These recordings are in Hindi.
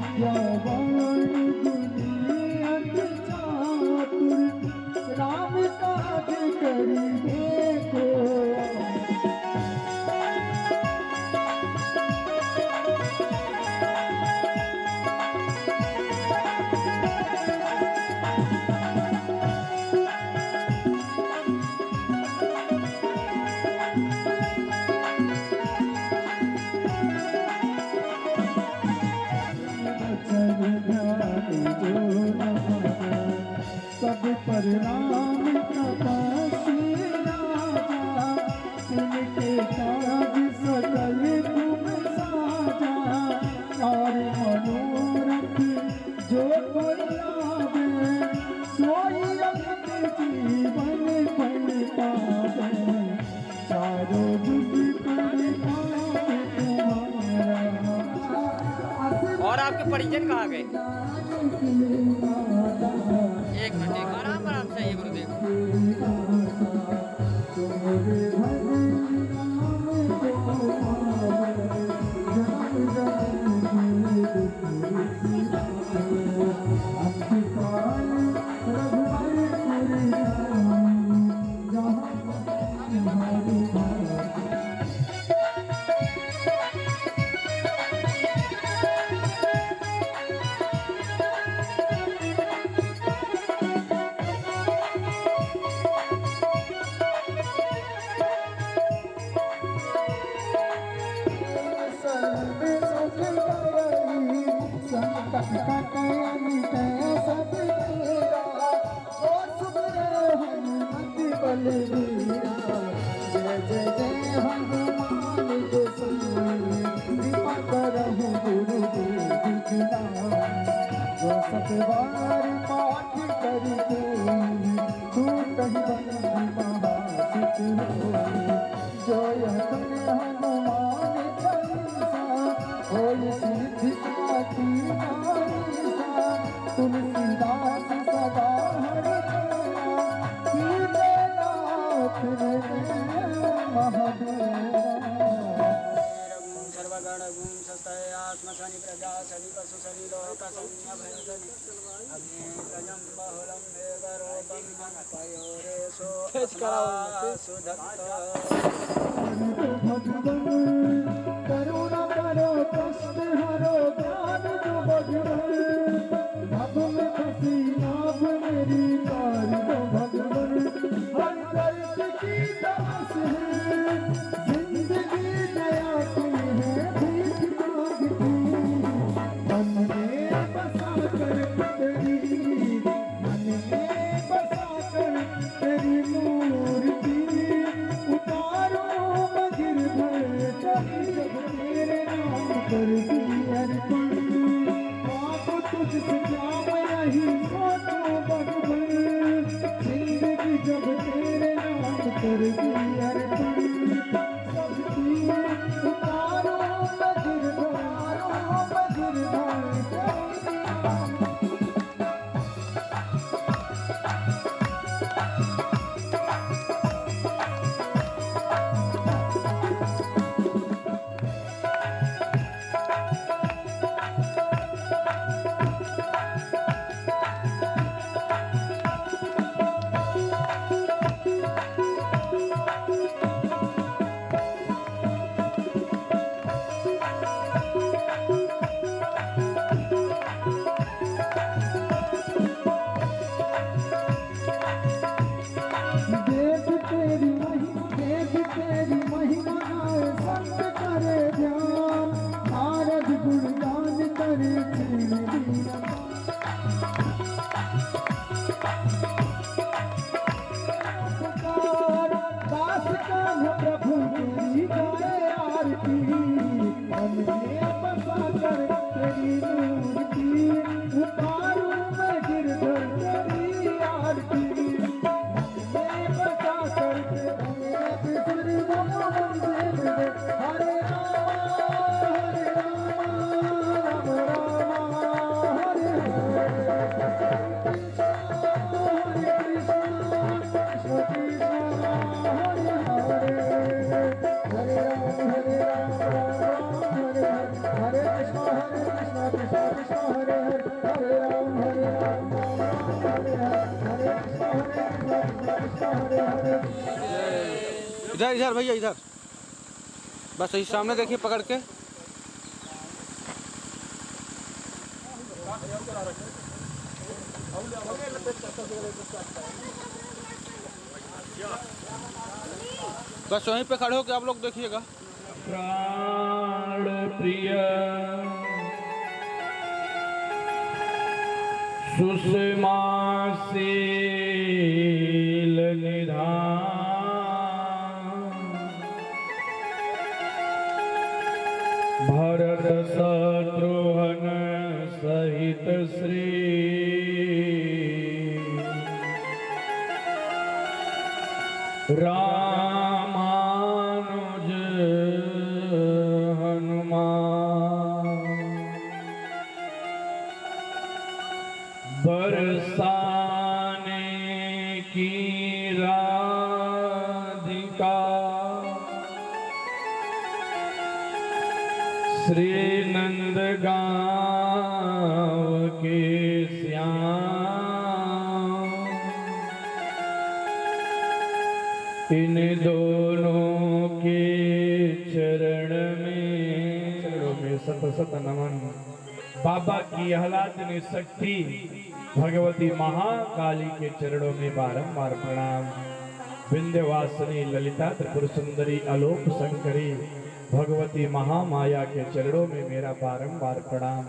विद्यावान दुनियत चातुर राम काज करी देखो। सब पर राम तपस्वी राजा, तिनके काज सकल तुम साजा। और मनोरथ जो कोई लावे, सोई अमित जीवन फल पावे। चारों जुग कर पावे तुम्हारा। और आपके परिजन कहाँ गए? एक मिनट, आराम आराम से ये गुरुदेव। जय जय जय हनुमान गोसाई, कृपा करहु गुरुदेव की नाम। जो सतबार पाठ करि कोई, तू कहि बंदी महासुख होई। जो यह कर हनुमान चालीसा, होय सिद्धि साखी नारीसा। तुलसीदास सदा सर्वगणगुं सस्तय आत्मसनि प्रजा सनि पशु सनि लोक सन्य भय सनि। अग्निकजं बहुलं देवरूपं पयोरेषु सुधत्त। करुणा करो कष्ट हरो ज्ञान दो भगवान। भव में फंसी नाभ मेरी तार दो भगवान। हर दर्द की दास है जिंदगी, दया की है भीख मांगती। मन में बसा कर तेरी, मन में बसा कर तेरी मूर्ति। उतारो मैं गिरधर चली, जब तेरे नाम कर दी अर्पण। पाप तुझसे क्या मैं नहीं सोचूं भगवान। जिंदगी जब तेरे नाम कर दी अर्पण। सबकी उतारो मैं गिरधर चली। तेरी महिमा संत करे ध्यान। नारद गुणगान करे दास का प्रभु तेरी गाए आरती। मन में बसा कर तेरी मूर्ति, उतारू मैं गिरधर तेरी आरती। मन में बसा कर तेरी हरे राम राम राम हरे हरे। हरे कृष्ण कृष्ण कृष्ण हरे हरे। हरे राम राम राम हरे हरे। इधर इधर भैया इधर, बस यही सामने देखिए पकड़ के। बस वहीं पे खड़े हो के आप लोग देखिएगा। प्राण प्रिय सुषमा शील निधान भरत शत्रुघ्न सहित श्री रामानुज हनुमान बरसाने की राधिका श्री नंदगांव के श्याम इन दोनों के चरणों में सत सत नमन। बाबा की आह्लादनी शक्ति भगवती महाकाली के चरणों में बारंबार प्रणाम। विंध्यवासिनी ललिता त्रिपुर सुंदरी आलोक शंकरी भगवती महामाया के चरणों में मेरा बारंबार प्रणाम।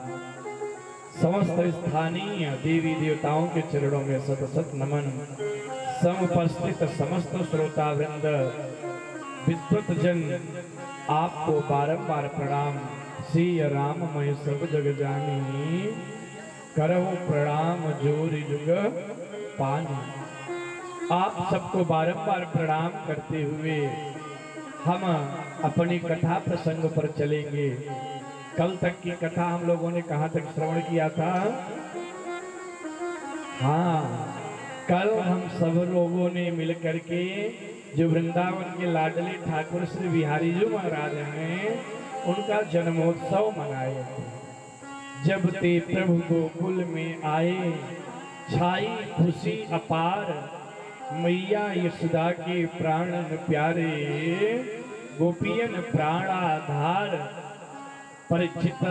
समस्त स्थानीय देवी देवताओं के चरणों में सत सत नमन। समुपस्थित समस्त श्रोता वृंद विद्वत जन आपको बारंबार प्रणाम। श्री राम मैं सब जग जानी करहु प्रणाम जोरि जुग पानी। आप सबको बारंबार प्रणाम करते हुए हम अपनी कथा प्रसंग पर चलेंगे। कल तक की कथा हम लोगों ने कहाँ तक श्रवण किया था? हाँ, कल हम सब लोगों ने मिलकर के जो वृंदावन के लाडले ठाकुर श्री बिहारी जी महाराज हैं उनका जन्मोत्सव मनाए। जब ते प्रभु गोकुल में आए छाई खुशी अपार, मैया यशोदा के प्राणन प्यारे गोपियन प्राणाधार। परीक्षित,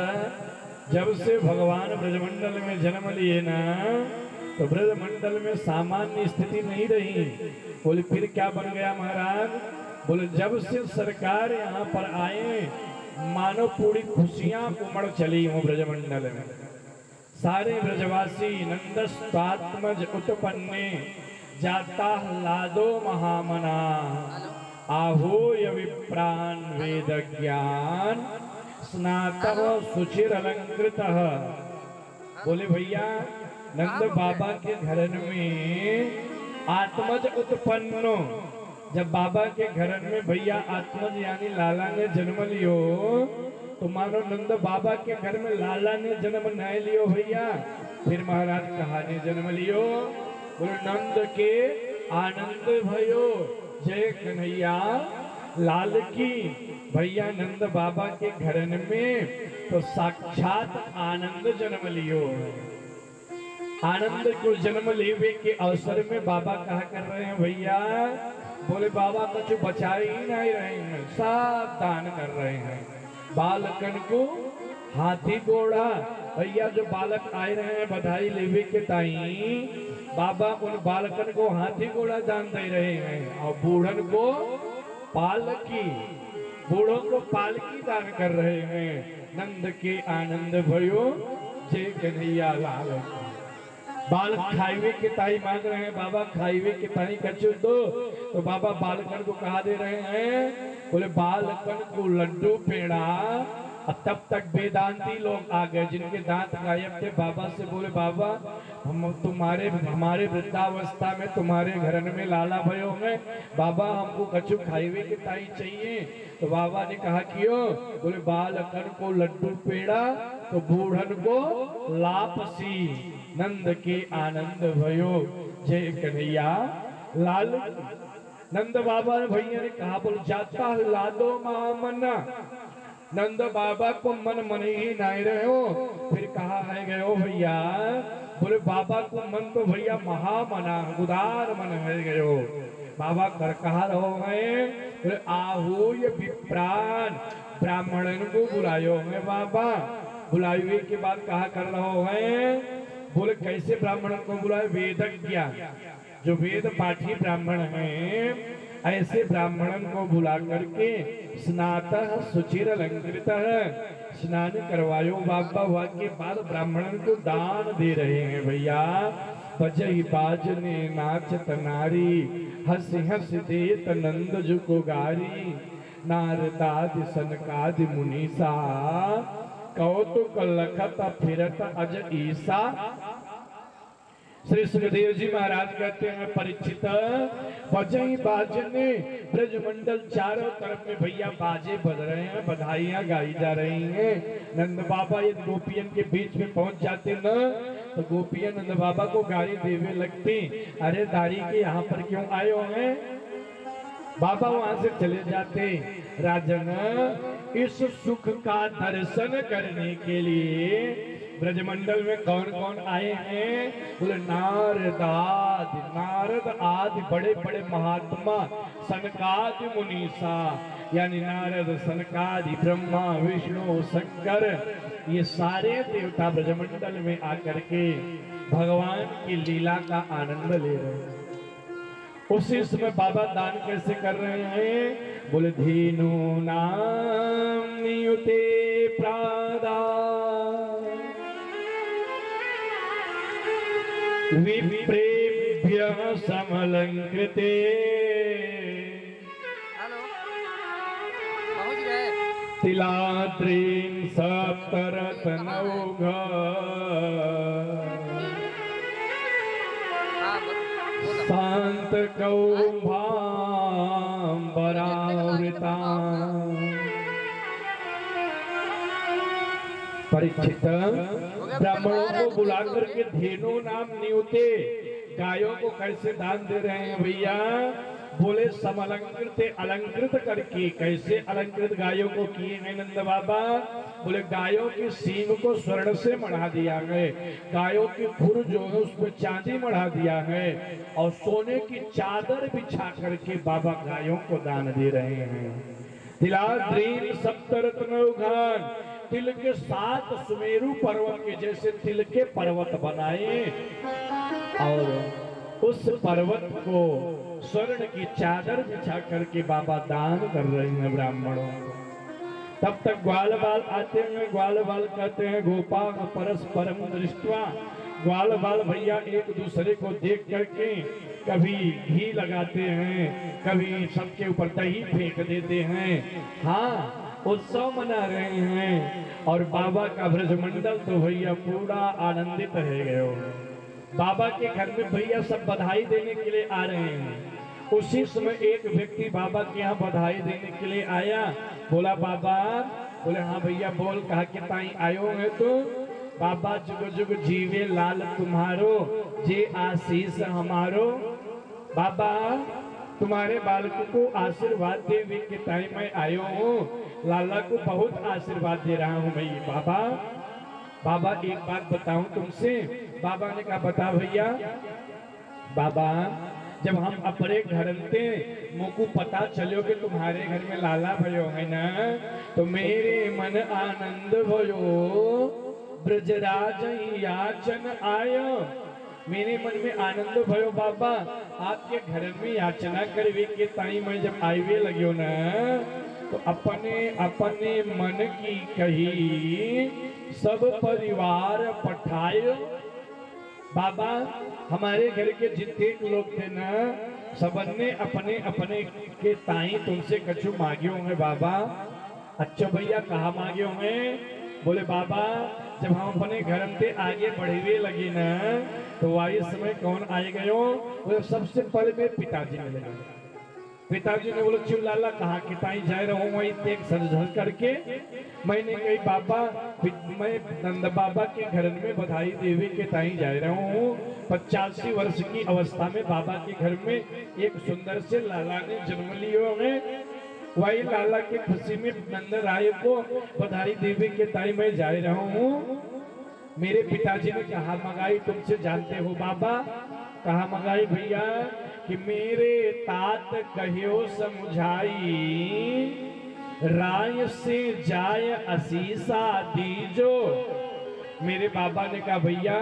जब से भगवान ब्रजमंडल में जन्म लिए ना तो ब्रजमंडल में सामान्य स्थिति नहीं रही। बोले फिर क्या बन गया महाराज? बोले जब से सरकार यहाँ पर आए मानो पूरी खुशियां उमड़ चली हूँ ब्रजमंडल में। सारे ब्रजवासी नंदस्तात्मज उत्पन्ने जाता लादो महामना आहोय विप्रान वेद ज्ञान स्नातः सुचिर अलंकृतः। बोले भैया नंद बाबा के घर में आत्मज उत्पन्नो, जब बाबा के घर में भैया आत्मज यानी लाला ने जन्म लियो तो मानो नंद बाबा के घर में लाला ने जन्म नहीं लियो भैया, फिर महाराज कहा ने जन्म लियो? बोले नंद के आनंद भयो जय कन्हैया लाल की। भैया नंद बाबा के घर में तो साक्षात आनंद जन्म लियो। आनंद को जन्म लेवे के अवसर में बाबा कहा कर रहे हैं भैया, बोले बाबा कुछ बचा ही नहीं रहे हैं, सब दान कर रहे हैं। बालकन को हाथी घोड़ा, भैया जो बालक आए रहे हैं बधाई लेवे के ताई बाबा उन बालकन को हाथी घोड़ा दान दे रहे हैं और बूढ़न को पालकी, बूढ़ों को पालकी दान कर रहे हैं। नंद के आनंद भयो जय कन्हैया लाल। बालक खाईवे के ताई मांग रहे हैं, बाबा खाईवे के ताई कचू दो, तो बाबा बालकन को कहा दे रहे हैं? बोले बालकन को लड्डू पेड़ा। तब तक वेदांती लोग आ गए जिनके दांत गायब थे। बाबा से बोले बाबा हम तुम्हारे हमारे वृद्धावस्था में तुम्हारे घर में लाला भयो में बाबा हमको कछु खाईवे के ताई चाहिए। तो बाबा ने कहा क्यों? बोले बालकन को लड्डू पेड़ा तो बूढ़न को लापसी। नंद के आनंद भयो जय कन्हैया लाल। नंद बाबा ने भैया ने कहा बोल जाता लादो महामना, नंद बाबा को मन मन ही नाई रहे हो। फिर कहा है गए हो भैया, बोले बाबा को मन तो भैया महामना उदार मन है गए हो। बाबा कर कहा रहो है, बोले आहू ये विप्राण ब्राह्मणन को बुलायो है बाबा। बुलाए के बाद कहा कर रहो है, बोले कैसे ब्राह्मण को बुलाए, वेदज्ञ जो वेद पाठी ब्राह्मण हैं ऐसे ब्राह्मणन को बुला करके स्नातः सुचिर अलंकृत स्नान करवायो बाबा। हुआ के बाद ब्राह्मणन को दान दे रहे हैं भैया। बजही बाजने नाचत नारी हंस हंस देत नंद जुको गारी नारदादि सनकादि मुनीसा कौतुक लखत फिरत अज ईसा। श्री सुखदेव जी महाराज कहते हैं परीक्षित बजई बाजने ब्रजमंडल चारों तरफ में भैया बाजे बज रहे हैं, बधाइयां गाई जा रही हैं। नंद बाबा ये गोपियन के बीच में पहुंच जाते न तो गोपियन नंद बाबा को गाली देवे लगती, अरे दारी के यहाँ पर क्यों आए हो हैं। बाबा वहां से चले जाते, राजन इस सुख का दर्शन करने के लिए ब्रजमंडल में कौन कौन आए हैं, बोले नारद आदि बड़े बड़े महात्मा सनकादि मुनीसा, यानी नारद सनकादि ब्रह्मा विष्णु शंकर ये सारे देवता ब्रजमंडल में आकर के भगवान की लीला का आनंद ले रहे हैं। उसी समय बाबा दान कैसे कर रहे हैं, बोले धीनु नाम नियुते प्रादा विप्रेभ्यः समलंकृते। हेलो, पहुंच गए। तिलाद्रीं सप्तरत्नौघ शांत कौभाम्बरावृता। परीक्षित ब्राह्मणों को बुला करके धेनु नाम नियुते गायों को कैसे दान दे रहे हैं भैया, बोले समलंकृत अलंकृत करके। कैसे अलंकृत गायों को किए हैं नंद बाबा, बोले गायों की सींग को स्वर्ण से मढ़ा दिया है, गायों की खुर जो है उसमें चांदी मढ़ा दिया है और सोने की चादर बिछा करके बाबा गायों को दान दे रहे हैं। तिलाद्रीन सप्तरत्नौघान, तिल के 7 सुमेरु पर्वत के जैसे तिल के पर्वत बनाए और उस पर्वत को स्वर्ण की चादर बिछा करके बाबा दान कर रहे हैं ब्राह्मणों को। तब तक ग्वाल बाल आते हैं, ग्वाल बाल कहते हैं गोपाल परस्परम दृष्टवा। ग्वाल बाल भैया एक दूसरे को देख करके कभी घी लगाते हैं, कभी सबके ऊपर दही फेंक देते हैं। हाँ, उत्सव मना रहे हैं और बाबा का ब्रजमंडल तो भैया पूरा आनंदित है गए हो। बाबा के घर में भैया सब बधाई देने के लिए आ रहे हैं। उसी समय एक व्यक्ति बाबा के यहाँ बधाई देने के लिए आया, बोला बाबा, बोले हाँ भैया बोल, कहा कि ताई आयो है तो। बाबा जुग जुग जीवे लाल तुम्हारो जे आशीष हमारो। बाबा तुम्हारे बालकों को आशीर्वाद देवे के टाइम में आयो हूँ, लाला को बहुत आशीर्वाद दे रहा हूँ मैं। बाबा बाबा एक बात बताऊं तुमसे। बाबा ने कहा बता भैया। बाबा जब हम अपने घर में मुझको पता चलो कि तुम्हारे घर में लाला भयो है ना, तो मेरे मन आनंद भयो, ब्रजराज याचन आयो। मेरे मन में आनंद भयो बाबा, आपके घर में याचना करवे के ताई मैं जब आईवे लग्यो ना, तो अपने अपने मन की कही सब परिवार पठायो। बाबा हमारे घर के जितने लोग थे ना, सबने अपने अपने के ताई तुमसे कछु मांगियो है बाबा। अच्छा भैया कहा मांगियो है, बोले बाबा जब हम अपने घर में आगे बढ़े लगे ना, तो वही समय कौन आए गयो, बोले सबसे पहले मेरे पिताजी मिले। पिताजी ने बोले क्यों लाला, कहा कि ताई जा रहा हूँ वही देख सर करके। मैंने कही बाबा मैं नंद बाबा के घर में बधाई देवी के ताई जा रहा हूँ। 85 वर्ष की अवस्था में बाबा के घर में एक सुंदर से लाला ने जन्म लियो है। वही लाला की खुशी में नंद राय को बधाई देवी के ताई मैं जा रहा हूँ। मेरे पिताजी ने कहा मंगाई तुमसे जानते हो बाबा? कहा मंगाई भैया कि मेरे तात कहियो समझाई, राय से जाय असीसा दीजो। मेरे बाबा ने कहा भैया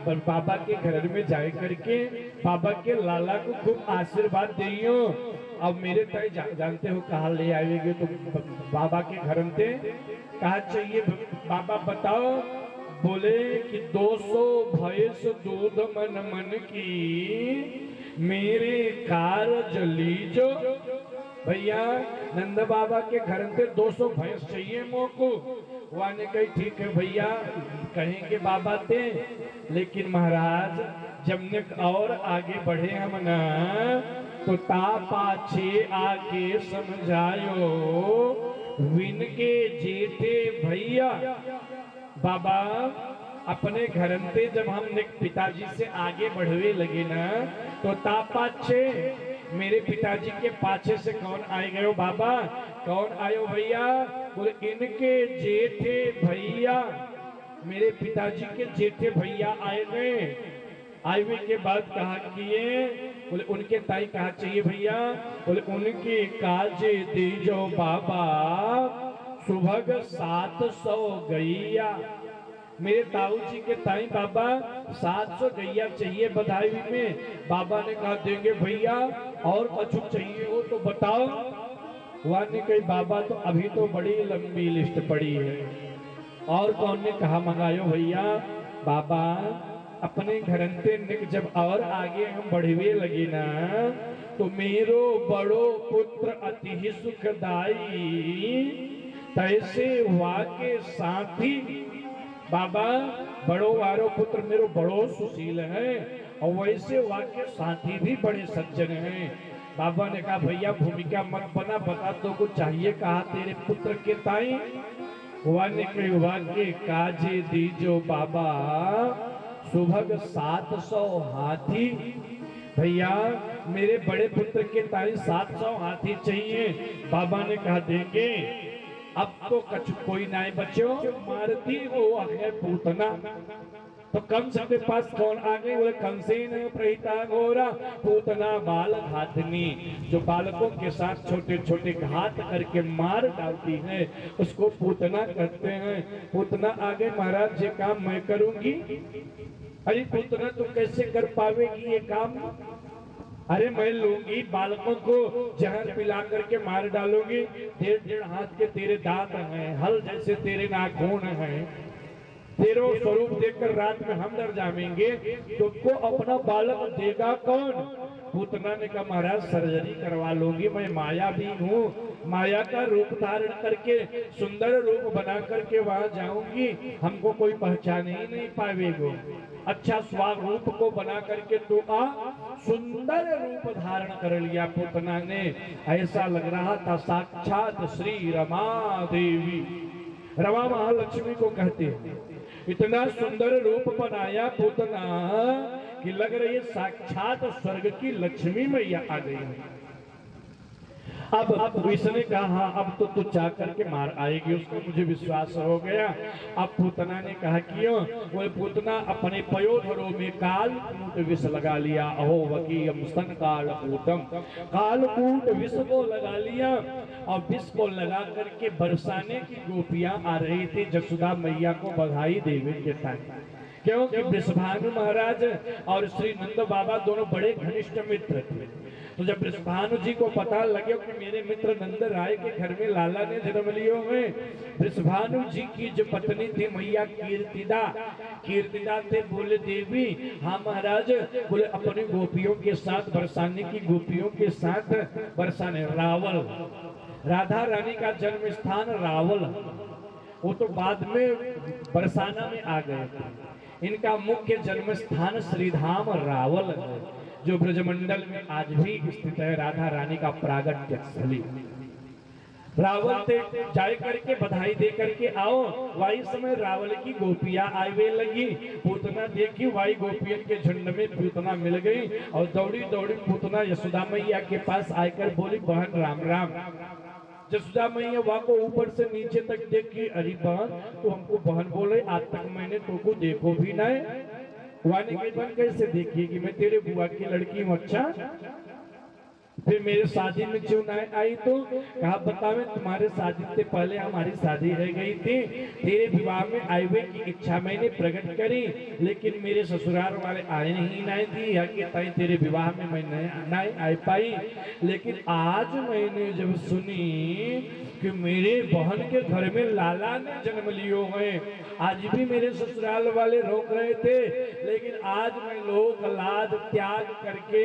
पर बाबा के घर में जाए करके बाबा के लाला को खूब आशीर्वाद दियो। अब मेरे तय जानते हो कहा ले आएंगे तो बाबा के घर में कहा चाहिए बाबा बताओ? बोले कि 200 भैंस दूध मन मन की मेरे कारज लीजो। भैया नंद बाबा के घर में 200 भैंस चाहिए मोको। वाने कही ठीक है भैया कहेंगे बाबा ते, लेकिन महाराज जब ने और आगे बढ़े हम ना तो ता पाछे आके समझायो विन के जेठे भैया। बाबा अपने घर में जब हम पिताजी से आगे बढ़वे लगे ना तो ता पाछे मेरे पिताजी के पाछे से कौन आए गयो बाबा? कौन आयो भैया? बोले इनके जेठे भैया। मेरे पिताजी के जेठे भैया आए गए। आए के बाद कहा किए? बोले उनके ताई कहा चाहिए भैया? बोले उनके काजे दीजो बाबा सुभग 700 गैया। मेरे ताऊ जी के ताई बाबा 700 गैया चाहिए बधाई में। बाबा ने कहा देंगे भैया और कछु चाहिए हो तो बताओ। वाने कही बाबा तो अभी तो बड़ी लंबी लिस्ट पड़ी है। और कौन ने कहा मंगायो भैया? बाबा अपने घर निक जब और आगे हम बढ़वे लगे ना तो मेरो बड़ो पुत्र अति ही सुखदाई तैसे वाके साथी। बाबा बड़ो वारो पुत्र मेरो बड़ो सुशील है और वैसे वाके साथी भी बड़े सज्जन हैं। बाबा ने कहा भैया भूमिका मत बना, बता तो कुछ चाहिए कहा तेरे पुत्र के ताई? वाने के वाके काजे दीजो बाबा सुभग 700 हाथी। भैया मेरे बड़े पुत्र के ताई 700 हाथी चाहिए। बाबा ने कहा देंगे। अब तो कछु कोई नहीं बच्चो मारती वो है पूतना। तो कंस के पास कौन आ गई? बोले कंसेन प्रहिता घोरा पूतना बाल घातनी। जो बालकों के साथ छोटे छोटे घात करके मार डालती है उसको पूतना कहते हैं। पूतना आगे महाराज ये काम मैं करूंगी। अरे पूतना तो कैसे कर पावेगी ये काम? अरे मैं लूंगी बालकों को जहर पिला करके मार डालूंगी। 1.5 हाथ के तेरे दांत हैं, हल जैसे तेरे नाखून हैं, तेरो स्वरूप देखकर रात में हम डर जाएंगे। तुमको अपना बालक देगा कौन? पूतना ने कहा महाराज सर्जरी करवा लूंगी, मैं माया भी हूँ। माया का रूप धारण करके सुंदर रूप बना करके वहां जाऊंगी, हमको कोई पहचान ही नहीं पाएगा। अच्छा स्वरूप को बना करके तो सुंदर रूप धारण कर लिया पूतना ने। ऐसा लग रहा था साक्षात श्री रमा देवी। रमा महालक्ष्मी को कहते हैं। इतना सुंदर रूप बनाया पूतना कि लग रही है साक्षात स्वर्ग की लक्ष्मी मैया आ गई है। अब इसने कहा हाँ अब तो तू चाह करके मार आएगी, उसको मुझे विश्वास हो गया। अब पूतना ने कहा क्यों? वो पूतना अपने पयोधरों में कालकूट विष लगा लिया। अहो वकीयम स्तन कालकूटम, कालकूट विष को लगा लिया। और विष को लगा करके बरसाने की गोपियां आ रही थी जसोदा मैया को बधाई देवे के टाइम। क्योंकि वृषभानु महाराज और श्री नंद बाबा दोनों बड़े घनिष्ठ मित्र थे। तो जब वृषभानु जी को पता लगे कि मेरे मित्र नंद राय के घर में लाला ने जन्म लियो है, वृषभानु जी की जो पत्नी थी मैया कीर्तिदा, कीर्तिदा थे बोले देवी हाँ महाराज। बोले अपनी गोपियों के साथ बरसाने की गोपियों के साथ बरसाने। रावल राधा रानी का जन्म स्थान रावल, वो तो बाद में बरसाना में आ गए थे। इनका मुख्य जन्म स्थान श्रीधाम रावल है जो ब्रजमंडल में आज भी स्थित है। राधा रानी का प्रागट्य स्थली रावल ते जाए करके बधाई दे करके आओ। वही समय रावल की गोपियां आए लगी। पूतना देखी वही गोपियन के झुंड में पूतना मिल गई और दौड़ी दौड़ी पूतना यशोदा मैया के पास आकर बोली बहन राम राम। जसोदा मैया वहां को ऊपर से नीचे तक देखी, अरे बहन तो हमको बहन बोले, आज तक मैंने तुमको देखो भी नहीं। वानी की बहन कैसे देखी कि मैं तेरे बुआ की लड़की हूँ? अच्छा फिर मेरे शादी में क्यों नहीं आई? तो कहा बतावे तुम्हारे शादी से पहले हमारी शादी रह गई थी, तेरे विवाह में आए की इच्छा मैंने प्रकट करी, लेकिन मेरे ससुराल वाले आए ही नहीं थी या कि ताई तेरे विवाह में मैं नहीं आ पाई। लेकिन आज मैंने जब सुनी कि मेरे बहन के घर में लाला ने जन्म लियो है, आज भी मेरे ससुराल वाले रोक रहे थे, लेकिन आज मैं लोक लाज त्याग करके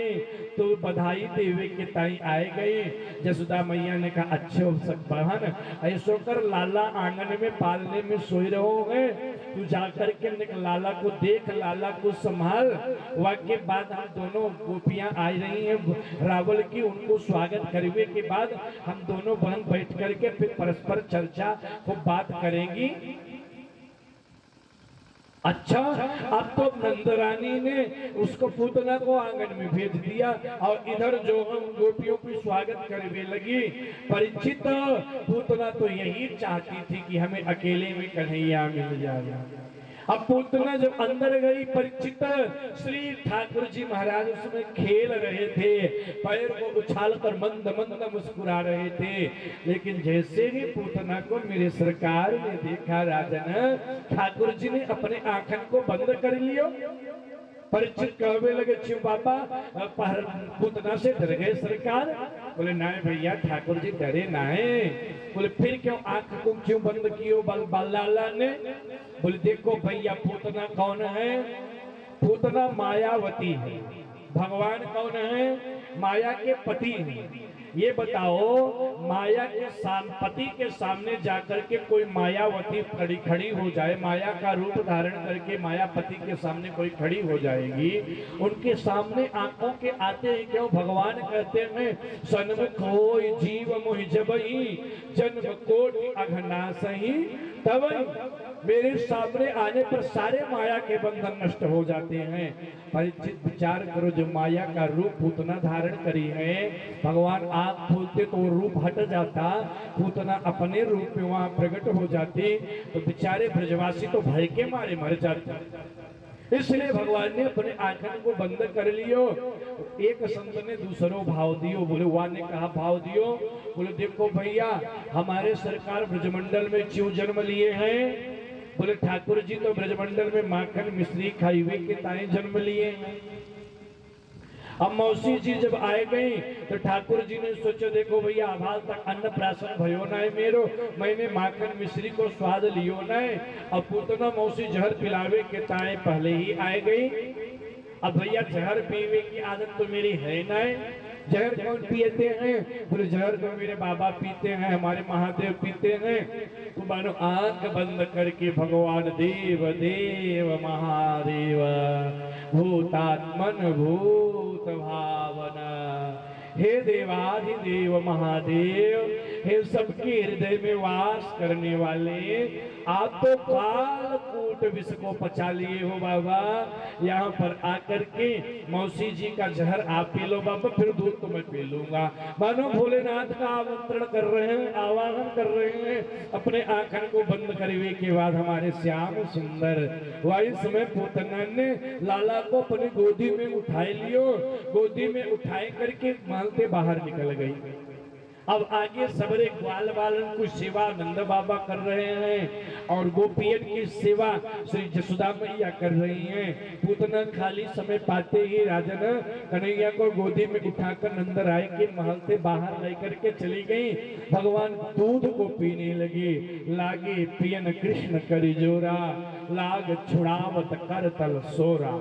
तो बधाई देवे के ताई आए गई। जसोदा मैया ने कहा अच्छे सब बहन ऐसो कर, लाला आंगन में पालने में सोई रहो है, तू जाकर के लाला को देख, लाला को संभाल। वाक्य बाद हम दोनों गोपियां आई रही हैं रावल की, उनको स्वागत करने के बाद हम दोनों बहन बैठ करके फिर परस्पर चर्चा को बात करेंगी। अच्छा अब तो नंदरानी ने उसको पूतना को आंगन में भेज दिया और इधर जो हम गोपियों की स्वागत करने लगी। परीक्षित पूतना तो यही चाहती थी कि हमें अकेले में कन्हैया मिल जाए। अब पूतना जब अंदर गई, परीक्षित श्री ठाकुर जी महाराज उसमें खेल रहे थे, पैर को उछाल कर मंद मंद मुस्कुरा रहे थे। लेकिन जैसे ही पूतना को मेरे सरकार ने देखा, राजन ठाकुर जी ने अपने आंखन को बंद कर लियो। परीक्षित कहने लगे क्यों बाबा पूतना से डर गए सरकार? बोले नहीं भैया ठाकुर जी डरे नहीं। बोले फिर क्यों आंख को क्यों बंद कियो लाला ने? बोले देखो भैया पूतना कौन है? पूतना मायावती है। भगवान कौन है? माया के पति है। ये बताओ माया के पति के सामने जाकर के कोई मायावती खड़ी हो जाए, माया का रूप धारण करके मायापति के सामने कोई खड़ी हो जाएगी, उनके सामने आंखों के आते हैं क्यों? भगवान कहते हैं सन्मुख होय जीव मोहि जबई, जन्म कोटि अघनासहि तबई। मेरे सामने आने पर सारे माया के बंधन नष्ट हो जाते हैं। परीक्षित विचार करो, जो माया का रूप पूतना धारण करी है, भगवान आंख खोलते तो वो रूप हट जाता, पूतना अपने रूप में वहां प्रकट हो जाती, तो बेचारे ब्रजवासी तो भय के मारे मर जाते। इसलिए भगवान ने अपने आंखन को बंद कर लियो। एक संत ने दूसरों भाव दियो। बोले वहां ने कहा भाव दियो? बोले देखो भैया हमारे सरकार ब्रजमंडल में क्यों जन्म लिए हैं? बोले ठाकुर जी तो ब्रजमंडल में माखन मिश्री खाई हुई के ताए जन्म लिए हैं। अब मौसी जी जब आए गई तो ठाकुर जी ने सोचा देखो भैया आभाल तक अन्न प्राशन भयो ना है मेरो, मैंने माखन मिश्री को स्वाद लियो ना है। अब पूतना मौसी जहर पिलावे के ताए पहले ही आए गई। अब भैया जहर पीवे की आदत तो मेरी है ना है। जहर कौन पीते हैं? बोले जहर तो मेरे बाबा पीते हैं, हमारे महादेव पीते हैं। तो मानो आंख बंद करके भगवान देव देव महादेव भूतात्मन भूत भावना, हे देवाधिदेव महादेव, हे सबके हृदय में वास करने वाले, आप तो काल कूट विष को पचा लिए हो बाबा। यहाँ पर आकर के मौसी जी का जहर आप पी लो बाबा, फिर दूध तो मैं पी लूंगा। मानो भोलेनाथ का आमंत्रण कर रहे हैं, आवाहन कर रहे हैं। अपने आंखन को बंद करने के बाद हमारे श्याम सुंदर वही समय पूतना ने लाला को अपनी गोदी में उठाए लियो। गोदी में उठाए करके मालते बाहर निकल गई। अब आगे सबरे ग्वाल बालन की सेवा नंद बाबा कर रहे हैं और गोपियन की सेवा श्री जसोदा मैया कर रही हैं। पूतना खाली समय पाते ही राजन कन्हैया को गोदी में उठाकर नंद राय के महल से बाहर लेकर के चली गई। भगवान दूध को पीने लगे। लागे पियन कृष्ण करी जोरा, लाग छुड़ावत कर तल सोरा।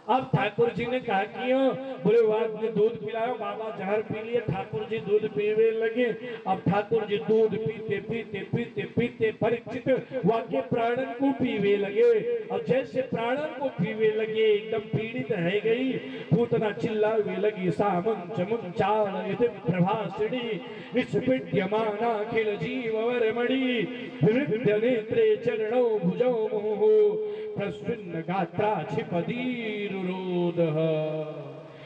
अब ठाकुर जी ने कहा क्यों? बोले वाद ने दूध पिलाया, बाबा जहर पी लिए, ठाकुर जी दूध पीने लगे। अब ठाकुर जी दूध पीते पीते पीते पीते परीक्षित वाक्य प्राणन को पीवे लगे। और जैसे प्राणन को पीवे लगे एकदम पीड़ित है गई। पूतना चिल्लावे लगी सामन चमुन चाल यदि प्रभासिनी विस्फिड्यमाना खिल जीववर मणि, विरुद्ध नेत्रे चरणो भुजो मुहुः प्रस्विन्न गात्रा क्षिपदीरुरोधः।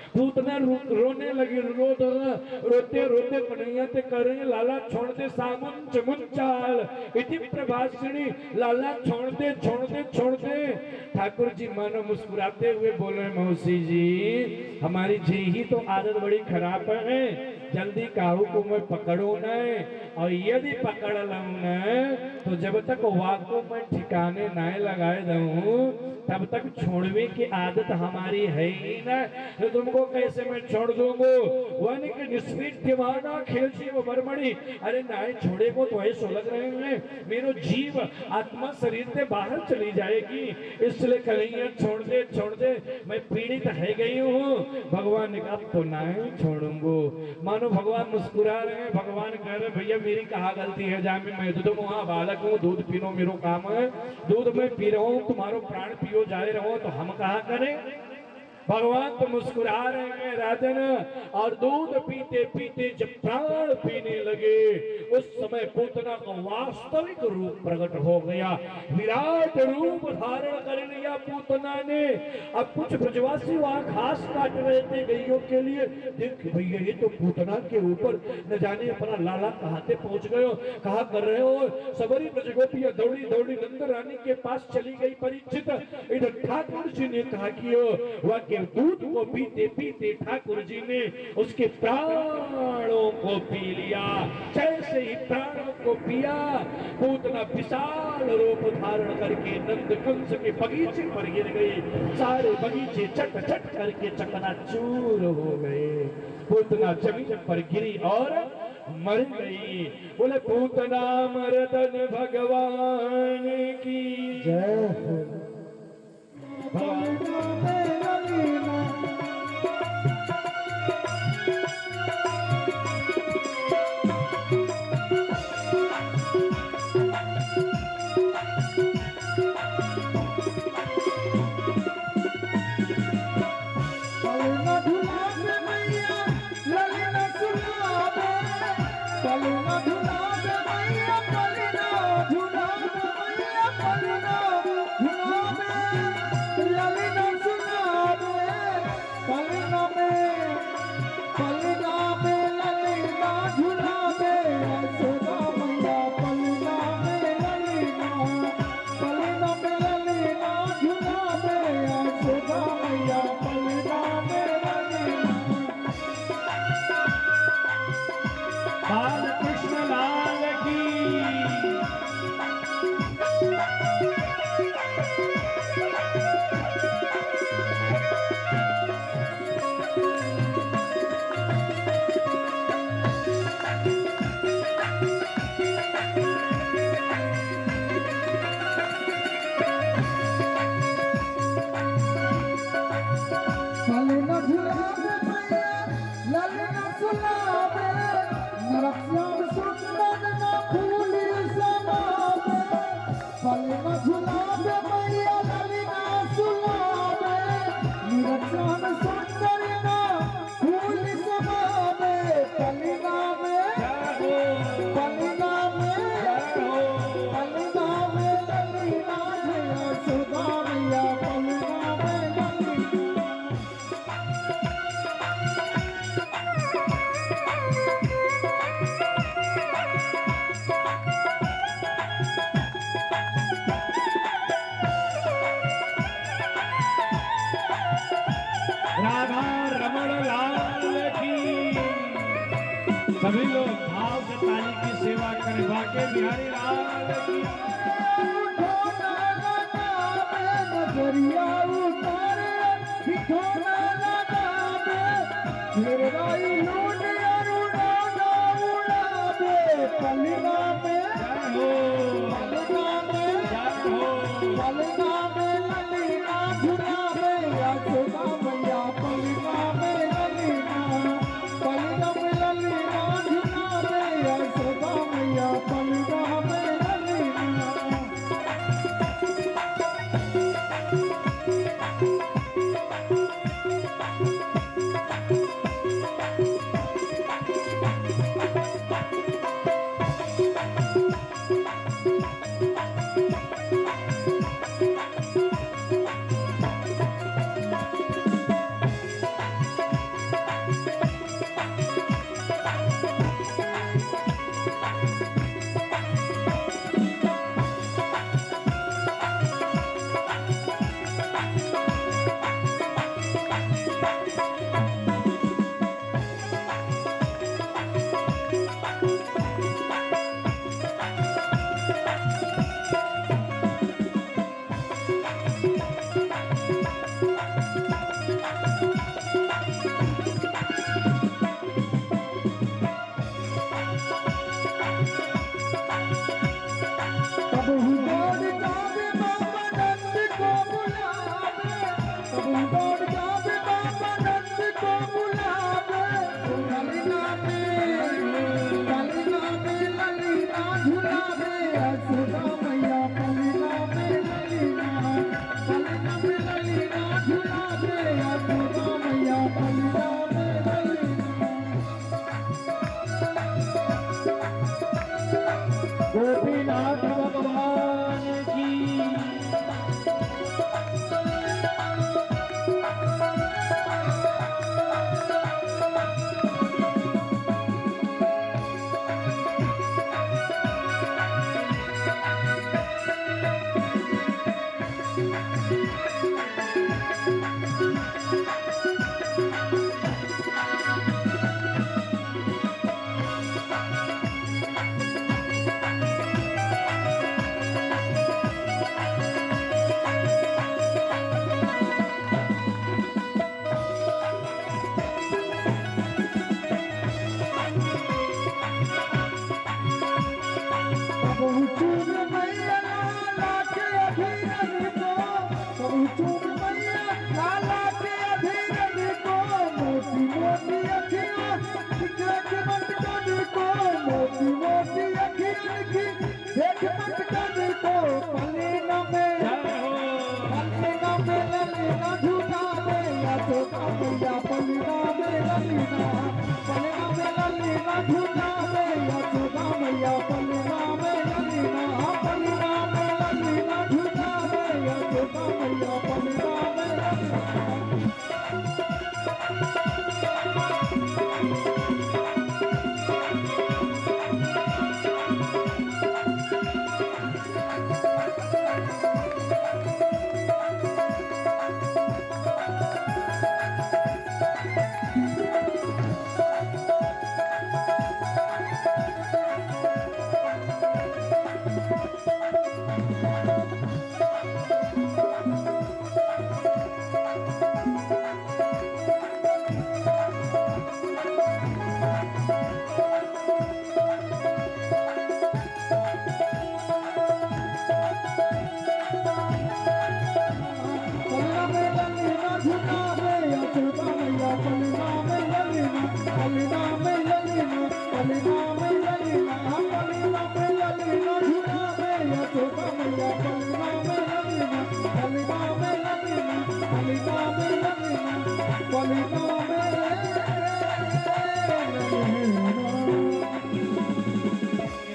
पूतना रोने लगी, रोते रोते कन्हैया ते करेंगे लाला छोड़ दे सामन चमुन चाल इति प्रभासिनी। लाला छोड़ दे छोड़ दे छोड़ दे। ठाकुर जी मानो मुस्कुराते हुए बोले मौसी जी हमारी जी ही तो आदत बड़ी खराब है, जल्दी काहू को मैं पकड़ू न, और यदि पकड़ लूं न तो जब तक वाक को मैं ठिकाने ना लगाए दूं तब तक छोड़ने की आदत हमारी है ही ना, तो तुमको कैसे मैं छोड़ दूंगा। वन के निस्मित दिवाना खेलची वो बरमड़ी, अरे नाय छोड़े को तो ऐसा लग रहे हैं मेरा जीव आत्मा शरीर से बाहर चली जाएगी, इसलिए कन्हैया छोड़ दे मैं पीड़ित है गई हूँ। भगवान ने कहा तो नहीं छोड़ूंगो। मानो भगवान मुस्कुरा रहे हैं, भगवान कह रहे भैया मेरी कहाँ गलती है, जा मैं दूध वहाँ बालक हूँ, दूध पीनो मेरो काम है, दूध मैं पी रहा हूँ तुम्हारो प्राण पियो जाए रहो तो हम कहा करें। भगवान तो मुस्कुरा रहे हैं राजन, और दूध पीते पीते जब प्राण पीने लगे उस समय पूतना का वास्तविक रूप प्रकट हो गया, विराट रूप धारण कर लिया पूतना ने। अब कुछ ब्रजवासी वहां घास काट रहे थे गैयों के लिए, देख भैया ये तो पूतना के ऊपर न जाने अपना लाला कहाँ से पहुंच गए हो, कहा कर रहे हो। सबरी ब्रजगोपियां दौड़ी दौड़ी नंद रानी के पास चली गई। परीक्षित इधर ठाकुर जी ने कहा कि वह दूध को पीते पीते ठाकुर जी ने उसके प्राणों को पी लिया। जैसे ही प्राणों को पिया पूतना विशाल रूप धारण करके नंद कंस के बगीचे पर गिर गई, सारे बगीचे चट चट करके चकनाचूर हो गए। पूतना जमीन पर गिरी और मर गई। बोले पूतना मर्दन भगवान की जय। सभी लोग भाव से ताली की सेवा करें। बाके बिहारी लाल की नजरिया उतारे बिठोना लगावे मेरे भाई लूट अरुणा उड़ावे पलना में पलना में ललीना झुलावे यशोदा मैया पलना में ललीना पलना में ललीना झुलावे यशोदा मैया पलना में ललीना।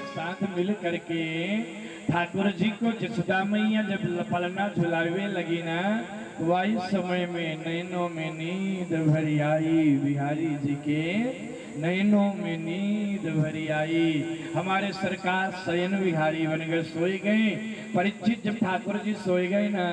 साथ मिल करके ठाकुर जी को जसोदा मैया जब पलना झुलावे लगी ना, वही समय में नैनों में नींद भरी आई। बिहारी जी के नैनों में नींद भरी आई। हमारे सरकार शयन विहारी बन गए, सोए गए। परीक्षित जब ठाकुर जी सोए गए ना,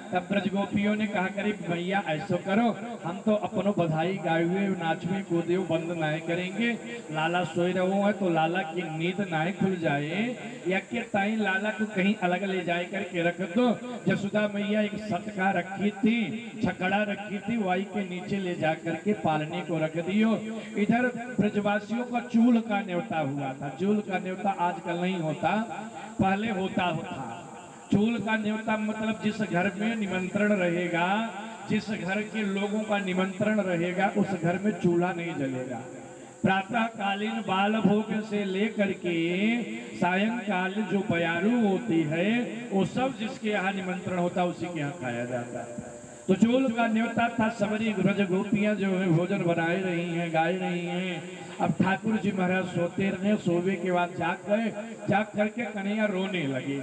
तब ब्रज गोपियों ने कहा करी भैया ऐसो करो, हम तो अपनो बधाई गाए हुए नाचवे कूदे बंद नाय करेंगे। लाला सोए रहो है तो लाला की नींद नाय खुल जाए, या के ताई लाला को कहीं अलग ले जाए करके रख दो। जसोदा मैया एक सटका रखी थी, छकड़ा रखी थी, वाई के नीचे ले जा करके पालने को रख दियो। इधर ब्रजवासियों का चूल का न्योता हुआ था। चूल का न्योता आजकल नहीं होता, पहले होता था। चूल का न्योता मतलब जिस घर में निमंत्रण रहेगा, जिस घर के लोगों का निमंत्रण रहेगा, उस घर में चूल्हा नहीं जलेगा। प्रातः कालीन बाल भोग से लेकर के सायंकाल जो बयारू होती है, वो सब जिसके यहाँ निमंत्रण होता है उसी के यहाँ खाया जाता है। तो चूल का न्योता था। सबरी ब्रज गोपियां जो है भोजन बनाए रही हैं, गाए रही हैं। अब ठाकुर जी महाराज सोते रहे, सोवे के बाद जाग गए, जाग करके कन्हैया रोने लगे।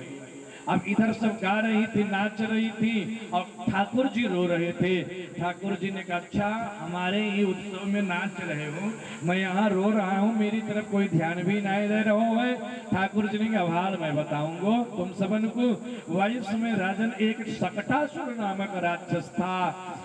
अब इधर सब गा रही थी, नाच रही थी, और ठाकुर जी रो रहे थे। ठाकुर जी ने कहा अच्छा हमारे ही उत्सव में नाच रहे हो, मैं यहाँ रो रहा हूँ, मेरी तरफ कोई ध्यान भी नहीं दे रहा है। ठाकुर जी ने कहा हाल मैं बताऊंगा तुम सबन को। वही समय राजन एक सकटासुर नामक राक्षस था,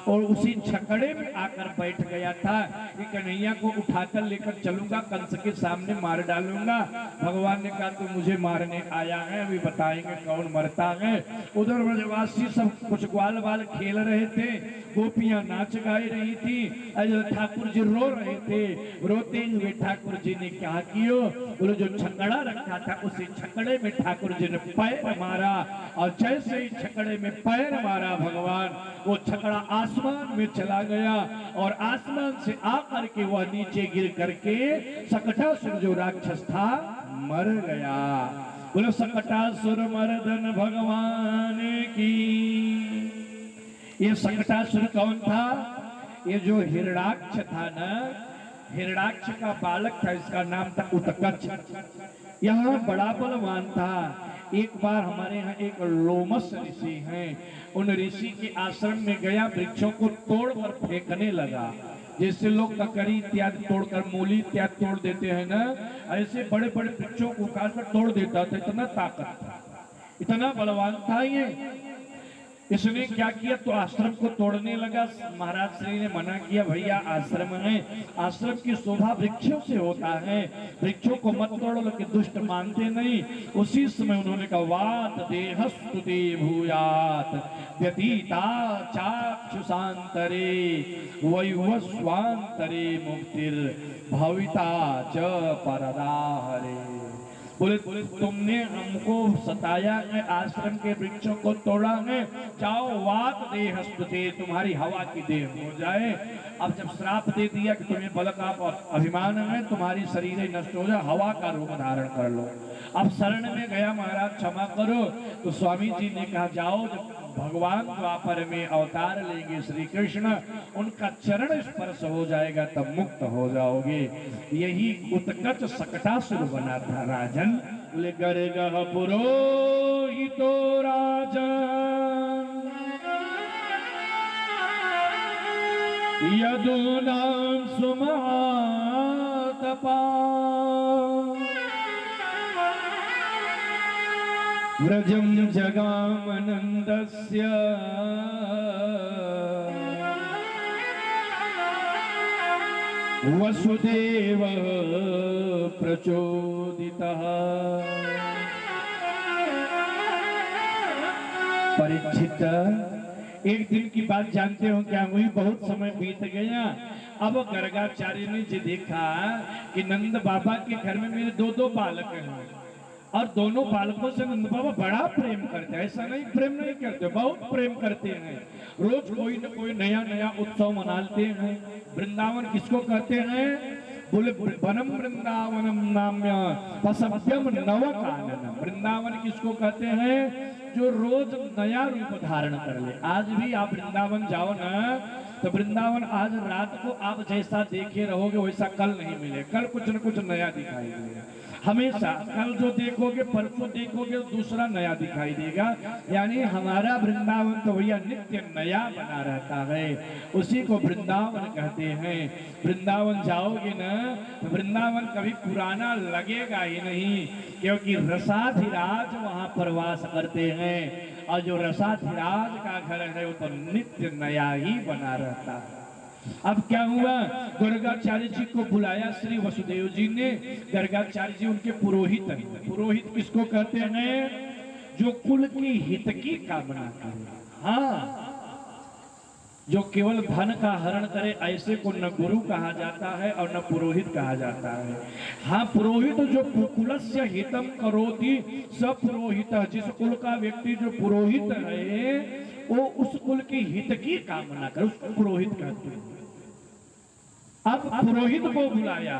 और उसी छकड़े में आकर बैठ गया था कि कन्हैया को उठाकर लेकर चलूंगा, कंस के सामने मार डालूंगा। भगवान ने कहा तू मुझे मारने आया है, अभी बताएंगे कौन मरता है। उधर ब्रजवासी सब कुछ ग्वाल बाल खेल रहे थे, गोपियां नाच गाई रही थी, ठाकुर जी रो रहे थे। रोते हुए ठाकुर जी ने क्या किया, बोले जो छकड़ा रखा था उसी छकड़े में ठाकुर जी ने पैर मारा, और जैसे ही छकड़े में पैर मारा भगवान, वो छकड़ा आसमान में चला गया, और आसमान से आकर के वह नीचे गिर करके सकटासुर जो राक्षस था मर गया। बोलो सकटासुर मर्दन भगवान की। ये सकटासुर कौन था? ये जो हिरणाक्ष था ना, हिरणाक्ष का बालक था, इसका नाम था उत्कच। यहाँ बड़ा बलवान था। एक बार हमारे यहाँ एक लोमस ऋषि हैं, उन ऋषि के आश्रम में गया, वृक्षों को तोड़कर फेंकने लगा। जैसे लोग ककड़ी इत्यादि तोड़कर, मूली इत्यादि तोड़ देते हैं ना, ऐसे बड़े बड़े वृक्षों को उखाड़कर तोड़ देता था। इतना ताकत था, इतना बलवान था ये। इसने क्या किया, तो आश्रम को तोड़ने लगा। महाराज श्री ने मना किया, भैया आश्रम है, आश्रम की शोभा वृक्षों से होता है, वृक्षों को मत तोड़ो, लोग दुष्ट मानते नहीं। उसी समय उन्होंने कहा वात देहस्तुते भूयात व्यतीता चाक्षुषांतरे वैवस्वांतरे मुक्तिर् भविता च परदाहरे। बोले तुमने हमको सताया है, आश्रम के वृक्षों को तोड़ा है, जाओ वात देहस्तुते, तुम्हारी हवा की देह हो जाए। अब जब श्राप दे दिया कि तुम्हें बल का अभिमान है, तुम्हारी शरीर नष्ट हो जाए, हवा का रूप धारण कर लो। अब शरण में गया, महाराज क्षमा करो। तो स्वामी जी ने कहा जाओ, जब भगवान द्वापर में अवतार लेंगे श्री कृष्ण, उनका चरण स्पर्श हो जाएगा तब मुक्त हो जाओगे। यही उत्कच सकटासुर बना था राजन। बोले गर्गः पुरोहितो राजन यदूनां सुमहातपा व्रजं जगामनन्दस्य वसुदेव प्रचोदितः। परीक्षित, एक दिन की बात जानते हो क्या हुई? बहुत समय बीत गया। अब गर्गाचार्य ने देखा कि नंद बाबा के घर में मेरे दो बालक हैं, और दोनों बालकों से नंद बाबा बड़ा प्रेम करते हैं। ऐसा नहीं प्रेम नहीं करते, बहुत प्रेम करते हैं। रोज कोई न कोई नया नया उत्सव मनाते हैं। वृंदावन किसको कहते हैं? बोले वनम वृंदावनम नाम्य पसभ्यम नव काननम। वृंदावन किसको कहते हैं? जो रोज नया रूप धारण कर ले। आज भी आप वृंदावन जाओ ना, तो वृंदावन आज रात को आप जैसा देखे रहोगे वैसा कल नहीं मिले। कल कुछ न कुछ नया दिखाई देगा। हमेशा कल जो देखोगे परसों देखोगे दूसरा नया दिखाई देगा। यानी हमारा वृंदावन तो भैया नित्य नया बना रहता है, उसी को वृंदावन कहते हैं। वृंदावन जाओगे ना तो वृंदावन कभी पुराना लगेगा ही नहीं, क्योंकि रसाधिराज वहां पर वास करते हैं, और जो रसाधिराज का घर है वो तो नित्य नया ही बना रहता है। अब क्या हुआ, गर्गाचार्य जी को बुलाया श्री वसुदेव जी ने। गर्गाचार्य जी उनके पुरोहित हैं। पुरोहित किसको कहते हैं? जो कुल की हित की कामना करे। हाँ, जो केवल धन का हरण करे ऐसे को न गुरु कहा जाता है और न पुरोहित कहा जाता है। हाँ, पुरोहित जो कुलस्य हितम करोति स पुरोहित। जिस कुल का व्यक्ति जो पुरोहित है वो उस कुल की हित की कामना करे, उसको पुरोहित कहते हैं। अब पुरोहित को बुलाया।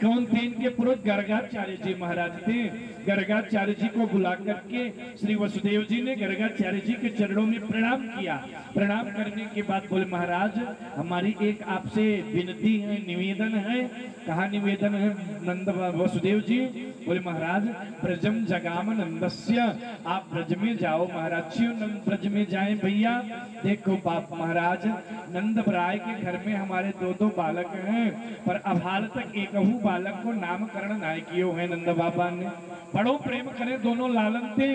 कौन थे इनके पुरोहित? गर्गाचार्य जी महाराज थे। गर्गाचार्य जी को बुला करके श्री वसुदेव जी ने गर्गाचार्य जी के चरणों में प्रणाम किया। प्रणाम करने के बाद बोले महाराज हमारी एक आपसे विनती है, निवेदन है। कहा निवेदन है नंद वसुदेव जी? बोले महाराज ब्रजम जगाम नंदस्य, आप ब्रज में जाओ महाराज। क्यों ब्रज में जाएं भैया? देखो बाप महाराज, नंद राय के घर में हमारे दो बालक हैं, पर अब हाल तक एक बालक को नामकरण नाय कियो है नंद बाबा ने। बड़ो प्रेम करे, दोनों लालन थे,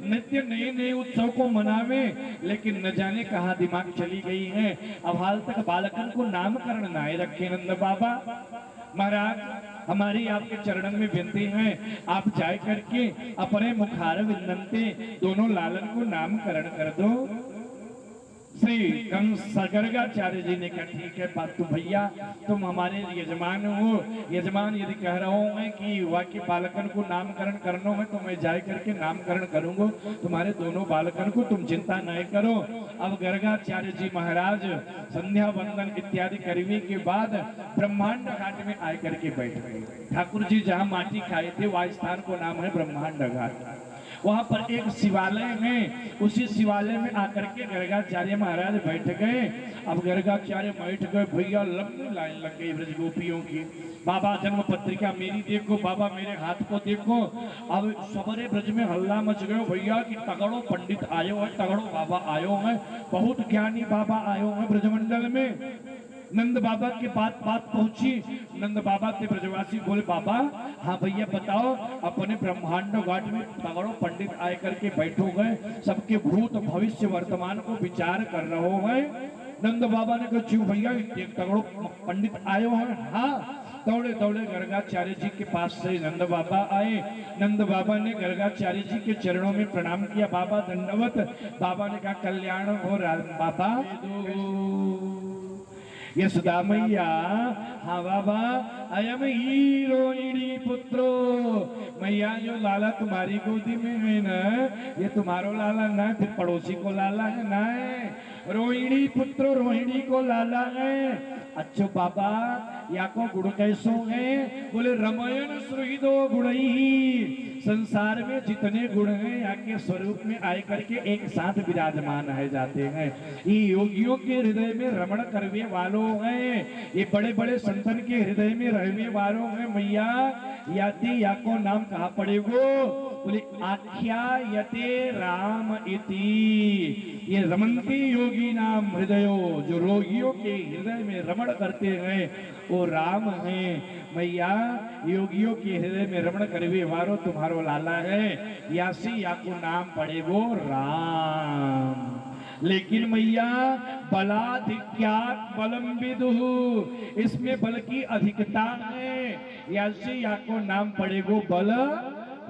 नित्य नए नए उत्सव को मनावे, लेकिन न जाने कहाँ दिमाग चली गई है। अब हाल तक बालकन को नामकरण नाय रखे नंद बाबा। महाराज हमारी आपके चरणन में विनती है, आप जाए करके अपने मुखार विंदनते दोनों लालन को नामकरण कर दो। श्री गर्गाचार्य जी ने कहा ठीक है बात, तो भैया तुम हमारे यजमान हो, यजमान यदि कह रहे हो कि वाक्य बालकन को नामकरण करना है तो मैं जाए करके नामकरण करूंगा तुम्हारे दोनों बालकन को, तुम चिंता नहीं करो। अब गर्गाचार्य जी महाराज संध्या वंदन इत्यादि करने के बाद ब्रह्मांड घाट में आए करके बैठ गए। ठाकुर जी जहाँ माटी खाए थे वह स्थान को नाम है ब्रह्मांड घाट। वहां पर एक शिवालय है, उसी शिवालय में आकर के गर्गाचार्य महाराज बैठ गए। अब गर्गाचार्य बैठ गए, भैया लंबी लाइन लग गई ब्रज गोपियों की। बाबा जन्म पत्रिका मेरी देखो, बाबा मेरे हाथ को देखो। अब सबरे ब्रज में हल्ला मच गयो भैया कि तगड़ो पंडित आयो है, तगड़ो बाबा आयो है, बहुत ज्ञानी बाबा आयो है ब्रजमंडल में। नंद बाबा के बात पहुंची। नंद बाबा के ब्रजवासी बोले बाबा हाँ भैया बताओ, अपने ब्रह्मांड घाट में तगड़ो पंडित आए करके बैठो गए, सबके भूत भविष्य वर्तमान को विचार कर रहे हैं। नंद बाबा ने कहा क्यों भैया एक तगड़ो पंडित आयो है? हाँ। दौड़े दौड़े गर्गाचार्य जी के पास से नंद बाबा आए। नंद बाबा ने गर्गाचार्य जी के चरणों में प्रणाम किया, बाबा दंडवत। बाबा ने कहा कल्याण हो बाबा यशोदा मैया। हाँ बाबा अयम हीरोइणी पुत्रो, मैया जो लाला तुम्हारी गोदी में है ना, ये तुम्हारो लाला ना, फिर पड़ोसी को लाला है ना, रोहिणी पुत्रो रोहिणी को लाला है। अच्छो बाबा या को गुण कैसो है? बोले रमयन सुहृदो गुणई, संसार में जितने गुण हैं या के स्वरूप में आए करके एक साथ विराजमान है जाते हैं। ये योगियों के हृदय में रमण करने वालों हैं, ये बड़े बड़े संतन के हृदय में रहने वालों हैं। मैया याति या को नाम कहा पड़ेगो? बोले आख्या यते राम इति, ये रमंती योगी नाम हृदयो, जो रोगियों के हृदय में रमण करते हैं वो राम है। मैया योगियों के हृदय में रमण करवे वारो तुम्हारो लाला है, यासी या को नाम पड़ेगो राम। लेकिन मैया बलाधिक्यात् बलम विदुहु, इसमें बल की अधिकता है, यासी या को नाम पड़ेगो बल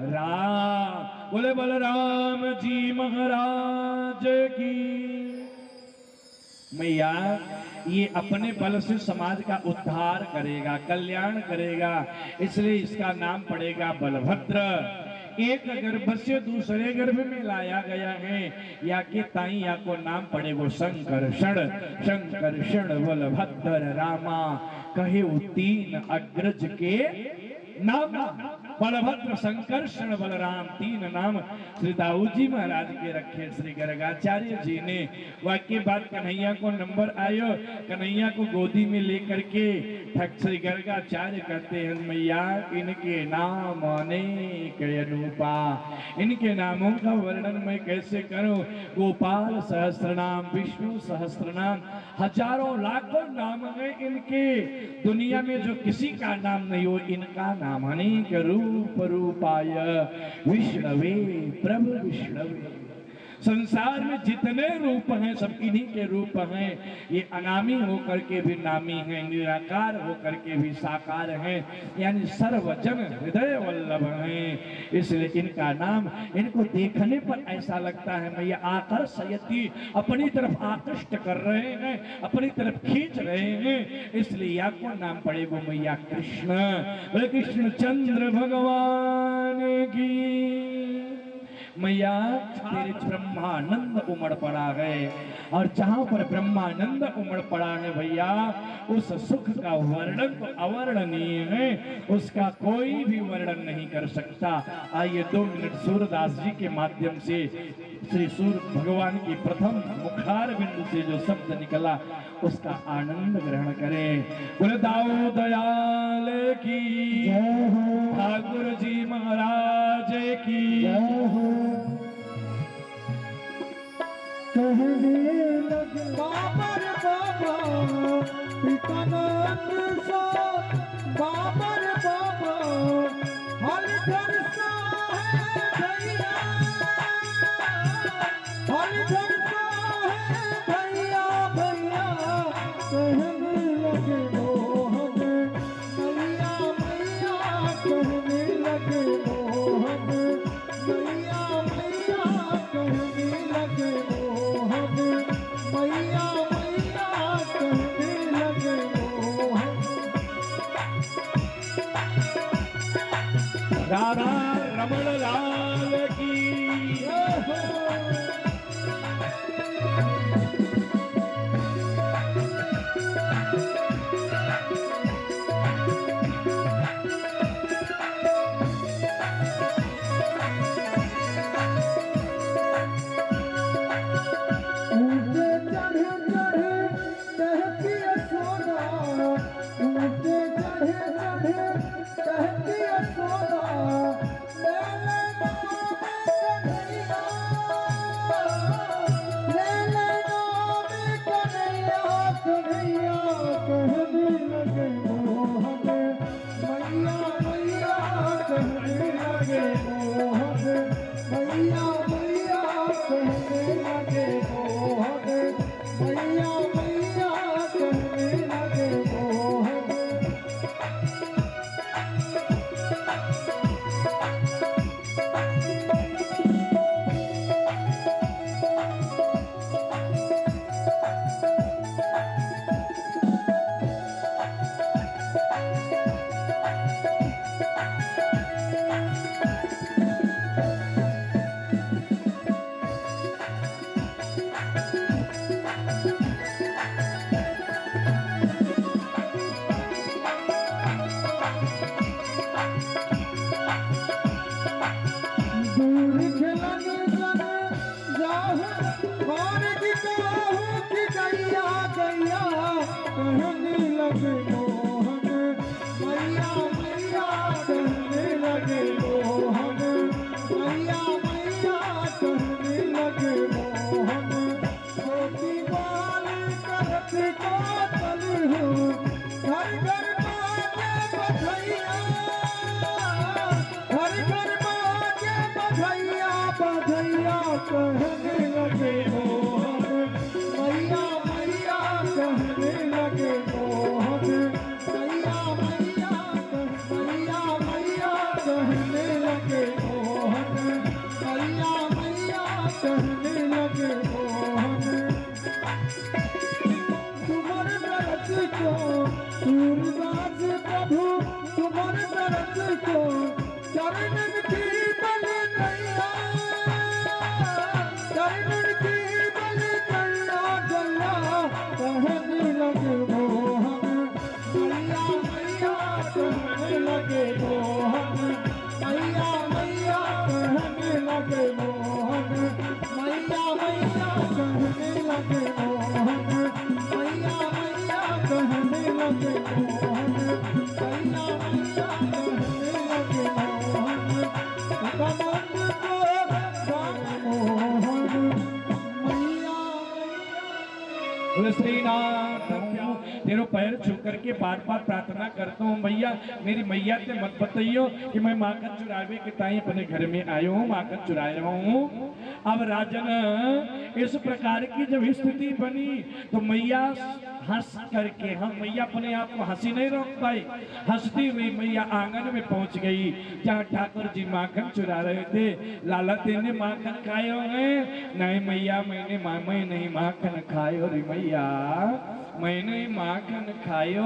राम। बोले बलराम जी महाराज की। मैया ये अपने बल से समाज का उद्धार करेगा, कल्याण करेगा, इसलिए इसका नाम पड़ेगा बलभद्र। एक गर्भ से दूसरे गर्भ में लाया गया है, या के ताई या को नाम पड़े वो शंकरषण। शंकरषण बलभद्र रामा कहे तीन अग्रज के नाम। बलभद्र शंकरषण बलराम तीन नाम श्री दाऊद जी महाराज के रखे श्री गर्गाचार्य जी ने। वाक्य बात कन्हैया को नंबर आयो, कन्हैया को गोदी में लेकर के ठग श्री गर्गाचार्य कहते हैं मैया इनके नाम अनेक अनुपा, इनके नामों का वर्णन मैं कैसे करूं। गोपाल सहस्त्र नाम, विष्णु सहस्त्र नाम, हजारों लाखों नाम है इनके। दुनिया में जो किसी का नाम नहीं हो इनका नाम अनेक रूप रूपाय विष्णवे प्रभु विष्णवे। संसार में जितने रूप हैं सब इन्हीं के रूप हैं। ये अनामी होकर के भी नामी हैं, निराकार होकर के भी साकार हैं, यानी सर्वजन हृदय वल्लभ हैं। इसलिए इनका नाम, इनको देखने पर ऐसा लगता है मैया आकर्षयति, अपनी तरफ आकृष्ट कर रहे हैं, अपनी तरफ खींच रहे हैं। इसलिए या को नाम पड़ेगा मैया कृष्ण। बोले कृष्ण चंद्र भगवान की मैया। तेरे ब्रह्मानंद उमड़ पड़ा है, और जहां पर ब्रह्मानंद उमड़ पड़ा है भैया उस सुख का वर्णन तो अवर्णनीय है, उसका कोई भी वर्णन नहीं कर सकता। आइए 2 मिनट सूरदास जी के माध्यम से श्री सूर्य भगवान की प्रथम मुखार बिंदु से जो शब्द निकला उसका आनंद ग्रहण करें। बोले दाऊ दयाल की जय हो, ठाकुर जी महाराज की जय हो। कहने लगे बाबर बाबा पितानंद सा, बाबर बाबा हरिधर सा है भैया, हरिधर सा है भैया भैया। कहने लगे मोहन मैया मैया, कहने लगे मोहन मैया मैया, कहने लगे मैया मैया, कहने लगे मोहन। राधा रमण लाल की जय हो। कहने लगे मोहन मैया मैया, कहने लगे मोहन बलि कन्या जया कहने लगे मोहन मैया मैया कहने लगे मोहन मैया मैया कहने लगे मोहन मैया मैया कहने लगे मोहन मैया मैया कहने लगे मोहन मैया मैया कहने लगे मोहन कमंड को मोहन मैया बोले श्रीनाथ तेरो पैर छू करके बार बार प्रार्थना करता हूँ भैया मेरी मैया से मत बताइयो कि मैं माखन चुरावे के ताई अपने घर में आयो हूँ माखन चुराया हूँ। अब राजन इस प्रकार की जब स्थिति बनी तो मैया हंस करके हम मैया अपने आप को हंसी नहीं रोक पाई। हंसती हुई मैया आंगन में पहुंच गई जहाँ ठाकुर जी माखन चुरा रहे थे। लाला तेने माखन खायो है? नहीं मैया मैं नहीं माखन खायो रे मैया मैंने माखन खायो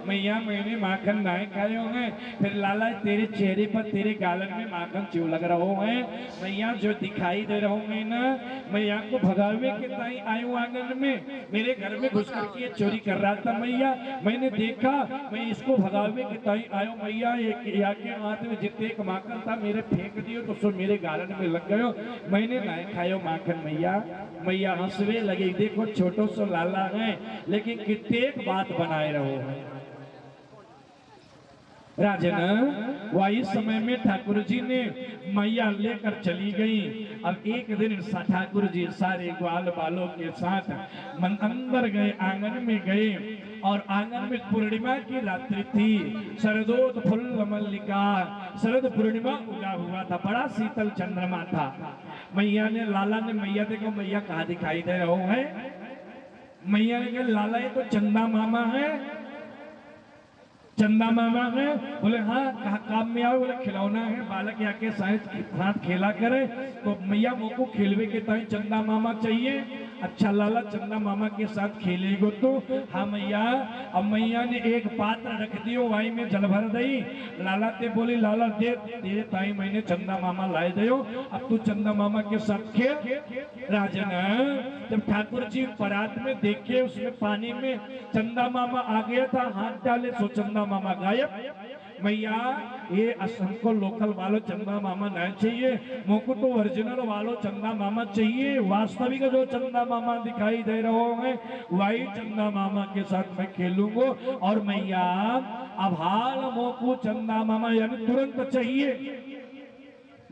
मैया मैंने माखन नहीं खायो है। फिर लाला तेरे चेहरे पर तेरे गालन में माखन क्यों लग रहा है? मैया जो दिखाई दे रहा हूँ ना मैया को भगावे के ताई आयु आंगन में मेरे घर में घुस करके चोरी कर रहा था मैया मैंने देखा मैं इसको भगावे के ताई आयो मैया या के हाथ में जितने एक माखन था मेरे फेंक दियो तो सो मेरे गालन में लग गयो मैंने नहीं खायो माखन मैया। मैया हंसवे लगे देखो छोटो सो लाला है लेकिन कितने बात बनाए रहो है। राजन वही समय में ठाकुर जी ने मैया लेकर चली गई। अब एक दिन ठाकुर जी सारे ग्वाल बालों के साथ अंदर गए आंगन में गए और आंगन में पूर्णिमा की रात्रि थी। शरदोत फुल मल्लिका शरद पूर्णिमा उगा हुआ था बड़ा शीतल चंद्रमा था। मैया ने लाला ने मैया देखो मैया कहाँ दिखाई दे रहा है? मैया ने कहा लाला ये तो चंदा मामा है। चंदा मामा है? बोले हाँ काम में आओ। बोले खिलौना है बालक आके साथ खेला करे तो मैया मोको खेलवे के ताई चंदा मामा चाहिए। अच्छा लाला चंदा मामा के साथ खेलेगो तो? हाँ मैया। अब मैया ने एक पात्र रख दियो वाई में जल भर दई। लाला ते बोली लाला दे तेरे ताई मैंने चंदा मामा लाए दो अब तू चंदा मामा के साथ खेल। राजन जब ठाकुर जी परात में देखे उसमें पानी में चंदा मामा आ गया था हाथ डाले सो चंदा मामा गायब। मैया ये असम को लोकल वालों चंदा मामा नहीं चाहिए मोको तो ओरिजिनल वालों चंदा मामा चाहिए। वास्तविक जो चंदा मामा दिखाई दे रहे हैं वही चंदा मामा के साथ मैं खेलूंगा। और मैया अब हाल मोको चंदा मामा यानी तुरंत चाहिए।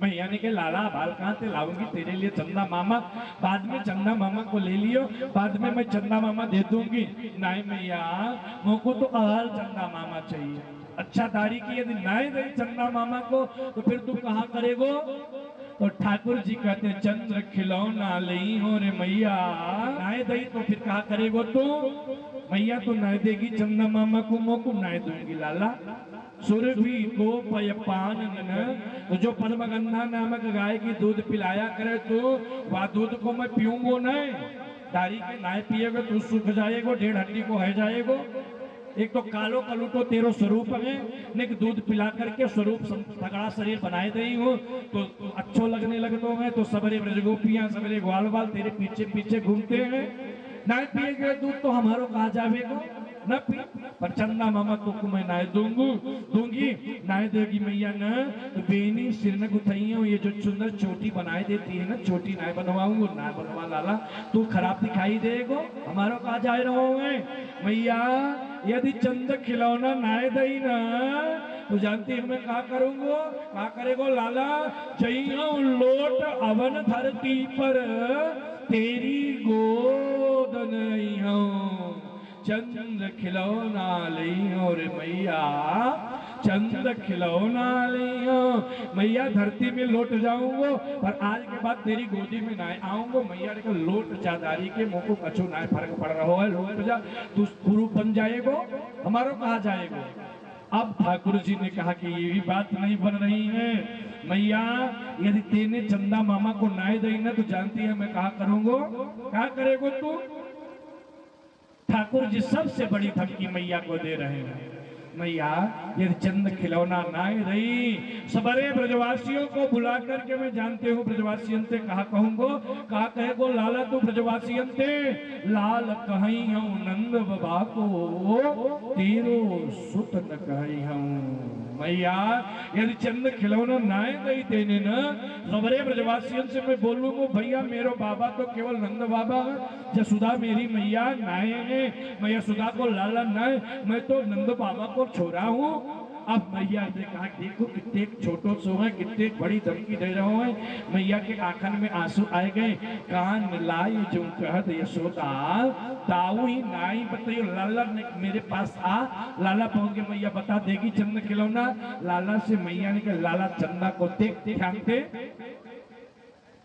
मैया ने कहा लाला बाल कहाँ से लाऊंगी तेरे लिए चंदा मामा बाद में चंदा मामा को ले लियो बाद में मैं चंदा मामा दे दूंगी। नहीं मैया मोको तो हाल चंदा मामा चाहिए। अच्छा दारी की यदि नहीं दे चंदा मामा को तो फिर तू कहाँ करेगो? तो ठाकुर जी कहते चंद्र खिलौना लई हो रे मैया नहीं दई तो फिर कहाँ करेगो तू? मैया तो नहीं देगी चंदा मामा को मोको नहीं दूंगी लाला। सुरभि गोपय पान तो जो परमगंधा नामक गाय की दूध पिलाया करे तो वह दूध को मैं पीऊंगो नहीं। दारी के नाय पिएगो तू सूख जाएगो 1.5 हड्डी को है जाएगो। एक तो कालो कलूटो तेरो स्वरूप है नेक दूध पिला करके स्वरूप तगड़ा शरीर बनाए दई हो तो अच्छो लगने लगतो है तो सबरे ब्रजगोपियां सबरे ग्वाल बाल तेरे पीछे पीछे घूमते हैं। ना पिएगे दूध तो हमारो कहा जावेगा न पी पर चंदा मामा तो मैं नाय दूंगी नाय देगी मैया न तो बेनी सिर न गुथाइयों ये जो सुंदर चोटी बनाए देती है ना चोटी नाय बनवाऊंगा ना बनवा लाला तू खराब दिखाई देगो हमारो कहा जाए रहो है। मैया यदि चंद खिलौना नाय दई ना तो जानती है मैं कहा करूंगो कहा करेगो लाला जइयो लोट अवन धरती पर तेरी गोद नहीं हो चंद्र खिलौना लई हो रे मैया चंद्र खिलौना लई हो मैया धरती में लौट जाऊंगो पर आज के बाद तेरी गोदी में ना आऊंगो। मैया ने कहा लौट जादारी के मुंह को कछु ना फर्क पड़ रहा है लौट जा तू गुरु बन जाएगो हमारो कहा जाएगो। अब ठाकुर जी ने कहा कि ये भी बात नहीं बन रही है मैया यदि तेने चंदा मामा को नाय दई ना तो जानती है मैं कहा करूंगो कहा करेगो तू? ठाकुर जी सबसे बड़ी धमकी मैया को दे रहे हैं। मैया यदि चंद खिलौना नाय रही सबरे ब्रजवासियों को बुला करके मैं जानते हूँ ब्रजवासियन से कहा कहूंगो कहा कहे गो लाला तू ब्रजवासियन से लाल कहीं हूँ नंद बाबा को तेरो सुत न कहीं हूँ। मैया यदि चंद खिलौना नाय गई देने न सबरे ब्रजवासियन से मैं बोलूंगा भैया मेरो बाबा तो केवल नंद बाबा है, यशोदा मेरी मैया नाय है, मैं यशोदा को लाला नाय, मैं तो नंद बाबा को छोड़ा हूँ। अब मैया ने कहा देखो कितने छोटो सो है कितने बड़ी धमकी दे रहे हैं। मैया के आंखन में आंसू आए गए कान लाई जो कहत यशोदा ताऊ ही नाई बताइयो लाला ने मेरे पास आ लाला पहुंच के मैया बता देगी चंद खिलौना। लाला से मैया ने कहा लाला चंदा को देख ध्यान दे।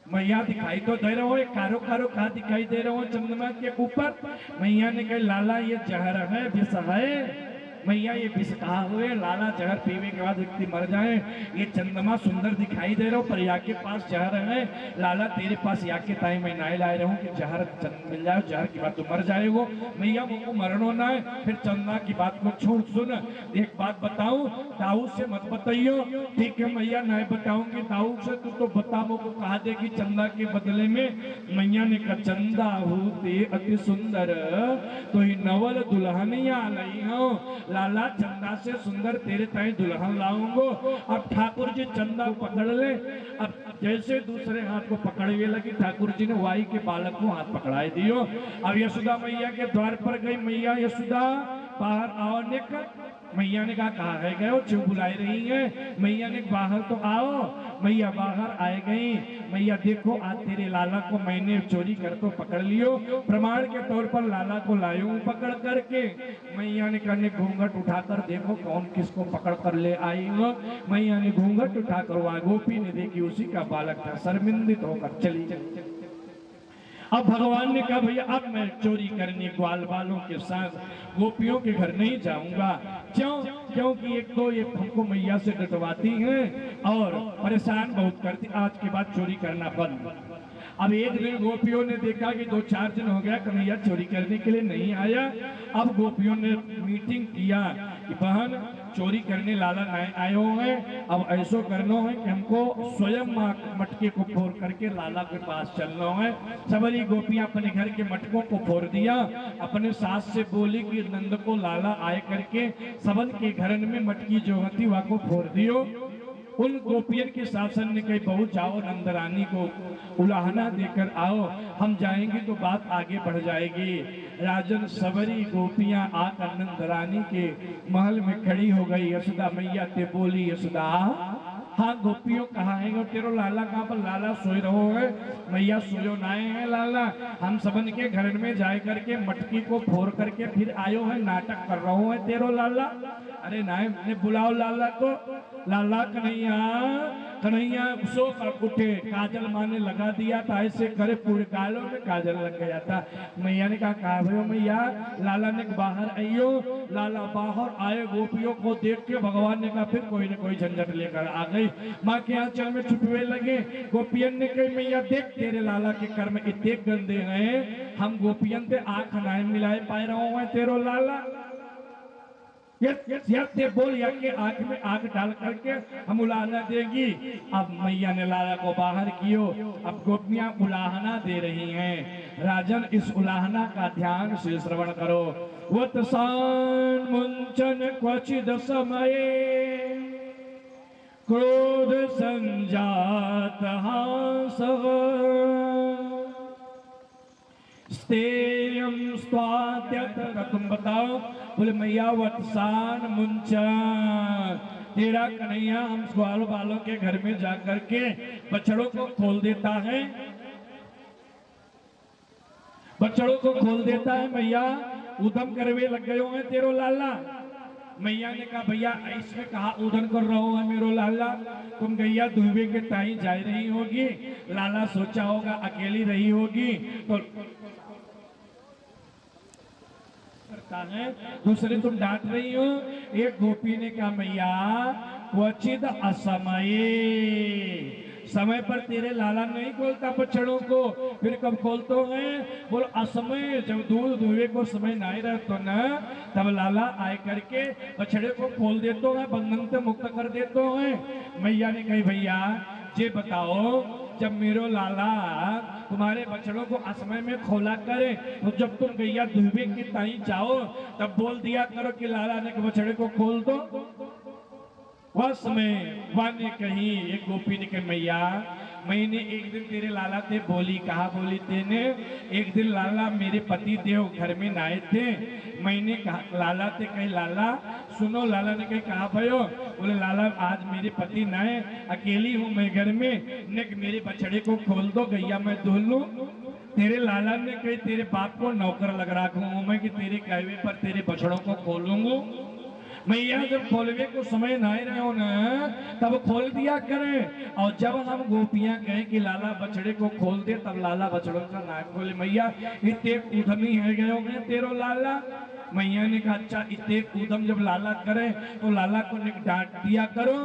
मैया दिखाई तो दे रहा हो कारो कारो कहा दिखाई दे रहा हो चंद्रमा के ऊपर। मैया ने कहा लाला ये जहर है विष है। मैया ये विष कहा हुए लाला जहर पीने के बाद व्यक्ति मर जाए। ये चंद्रमा सुंदर दिखाई दे रहा हो पर या के पास जहर है लाला तेरे पास या के ताई मैं नाई लाए रहूं कि जहर मिल जाए जहर की बात तो मर जाएगो। मैया मुझको मरनो ना है फिर चंदा की बात को छोड़ सुन एक बात बताऊं ताऊ से मत बताइयो। ठीक है मैया नहीं बताऊंगी ताऊ से तू तो बता मुझको कहा देगी चंदा के बदले में। मैया ने कहा चंदा होते अति सुंदर तो ही नवल दुल्हनिया नहीं हो लाला चंदा से सुंदर तेरे ताई दुल्हन लाऊंगो। अब ठाकुर जी चंदा पकड़ ले। अब जैसे दूसरे हाथ को पकड़ने लगी ठाकुर जी ने वाई के बालक को हाथ पकड़ाए दियो। अब यशोदा मैया के द्वार पर गई मैया यशोदा बाहर आओ निक। मैया ने कहा है गए क्यों बुलाई रही है। मैया ने बाहर तो आओ। मैया बाहर आए गई। मैया देखो आज तेरे लाला को मैंने चोरी कर तो पकड़ लियो प्रमाण के तौर पर लाला को लायूं पकड़ करके। मैया ने कहने घूंघट उठाकर देखो कौन किसको पकड़ कर ले आई हो। मैया ने घूंघट उठाकर वहां गोपी ने देखी उसी का बालक था शर्मिंदित होकर चली। अब भगवान ने कहा भैया अब मैं चोरी करने ग्वाल बालों के साथ गोपियों के घर नहीं जाऊंगा। क्यों क्योंकि एक तो ये हमको मैया से डटवाती हैं और परेशान बहुत करती। आज के बाद चोरी करना बंद। अब एक दिन गोपियों ने देखा कि 2-4 दिन हो गया कन्हैया चोरी करने के लिए नहीं आया। अब गोपियों ने मीटिंग किया कि बहन चोरी करने लाला नहीं आए हुए हैं। अब ऐसा करना है कि हमको स्वयं मटके को फोड़ करके लाला के पास चलना है। सबरी गोपियां अपने घर के मटकों को फोड़ दिया। अपने सास से बोली कि नंद को लाला आए करके सबन के घर में मटकी जो होती वह को फोड़ दियो। उन गोपियन के शासन ने कही बहुत जाओ नंदरानी को उलाहना देकर आओ हम जाएंगे तो बात आगे बढ़ जाएगी। राजन सबरी गोपियां आकर नंदरानी के महल में खड़ी हो गई। यशोदा मैया ते बोली यशोदा हाँ गोपियों कहाँ है और तेरो लाला कहाँ पर। लाला सोए रहो है। मैया सोयो नाए है लाला हम सबन के घर में जाए करके मटकी को फोड़ करके फिर आयो है नाटक कर रहा है तेरो लाला। अरे नाए ने बुलाओ लाला को। लाला कन्हैया कन्हैया सो कर उठे काजल माने लगा दिया था ऐसे करे पूरे गालों में काजल लग गया था। मैया ने कहा भयो मैया। लाला ने बाहर आइयो। लाला बाहर आए गोपियों को देख के भगवान ने कहा फिर कोई न कोई झंझट लेकर आ गई। माँ के आंचल में छुपवे लगे। गोपियन ने कही मैया देख तेरे लाला के कर्म इतने गंदे हैं हम गोपियन से आंख नहीं मिलाए पाए रहो है तेरो लाला। ये बोल या के आंख में आंख डाल करके हम उलाहना देंगी। अब मैया ने लाला को बाहर कियो। अब गोपियां उलाहना दे रही हैं। राजन इस उलाहना का ध्यान से श्रवण करो। वत्सान मुंचन क्वचिद समये क्रोध संजात हासः स्तेयम स्वात्यत। तुम बताओ। बोले मैया वत्सान मुंचा तेरा कन्हैया हम ग्वाल बालों के घर में जाकर के बछड़ों को खोल देता है। बछड़ों को खोल देता है मैया उदम करवे लग गए हैं तेरो लाला। मैया ने कहा भैया इसमें कहा उधन कर रहा है मेरो लाला। तुम गैया दुबे के ताई जा रही होगी। लाला सोचा होगा अकेली रही होगी तो है दूसरे तुम डांट रही हो। एक गोपी ने कहा मैया क्वचिद असमये समय पर तेरे लाला नहीं खोलता बछड़ों को, फिर कब खोलते हैं? बोल असमय, जब दूध दुहे को समय नहीं रहता न, तब लाला आए करके बछड़े को खोल देते हैं, बंधन से मुक्त कर देते हैं। मैया ने कही भैया ये बताओ, जब मेरो लाला तुम्हारे बछड़ों को असमय में खोला करे, तो जब तुम गैया दुबे की ताई जाओ तब बोल दिया करो कि लाला ने बछड़े को खोल दो। वह समय वाने कही एक गोपी ने कही मैया मैंने एक दिन तेरे लाला ते बोली, कहा बोली तेने? एक दिन लाला मेरे पति देव घर में आए थे, मैंने कहा लाला ते कही लाला सुनो, लाला ने कही कहा भयो? बोले लाला आज मेरे पति नए, अकेली हूँ मैं घर में, ने मेरे बछड़े को खोल दो, गैया मैं धुल लूं। तेरे लाला ने कही तेरे बाप को नौकर लग रखा हूँ मैं कि तेरे कहवे पर तेरे बछड़ों को खोलूंगा। मैया जब खोलवे को समय नहीं रहे हो ना, तब खोल दिया करें। और जब हम गोपियां कहें कि लाला बछड़े को खोल दे, तब लाला बछड़ों का नाम खोले। मैया इतने उधमी है गए होंगे तेरो लाला। मैया ने कहा अच्छा इतने उधम जब लाला करे तो लाला को डांट दिया करो।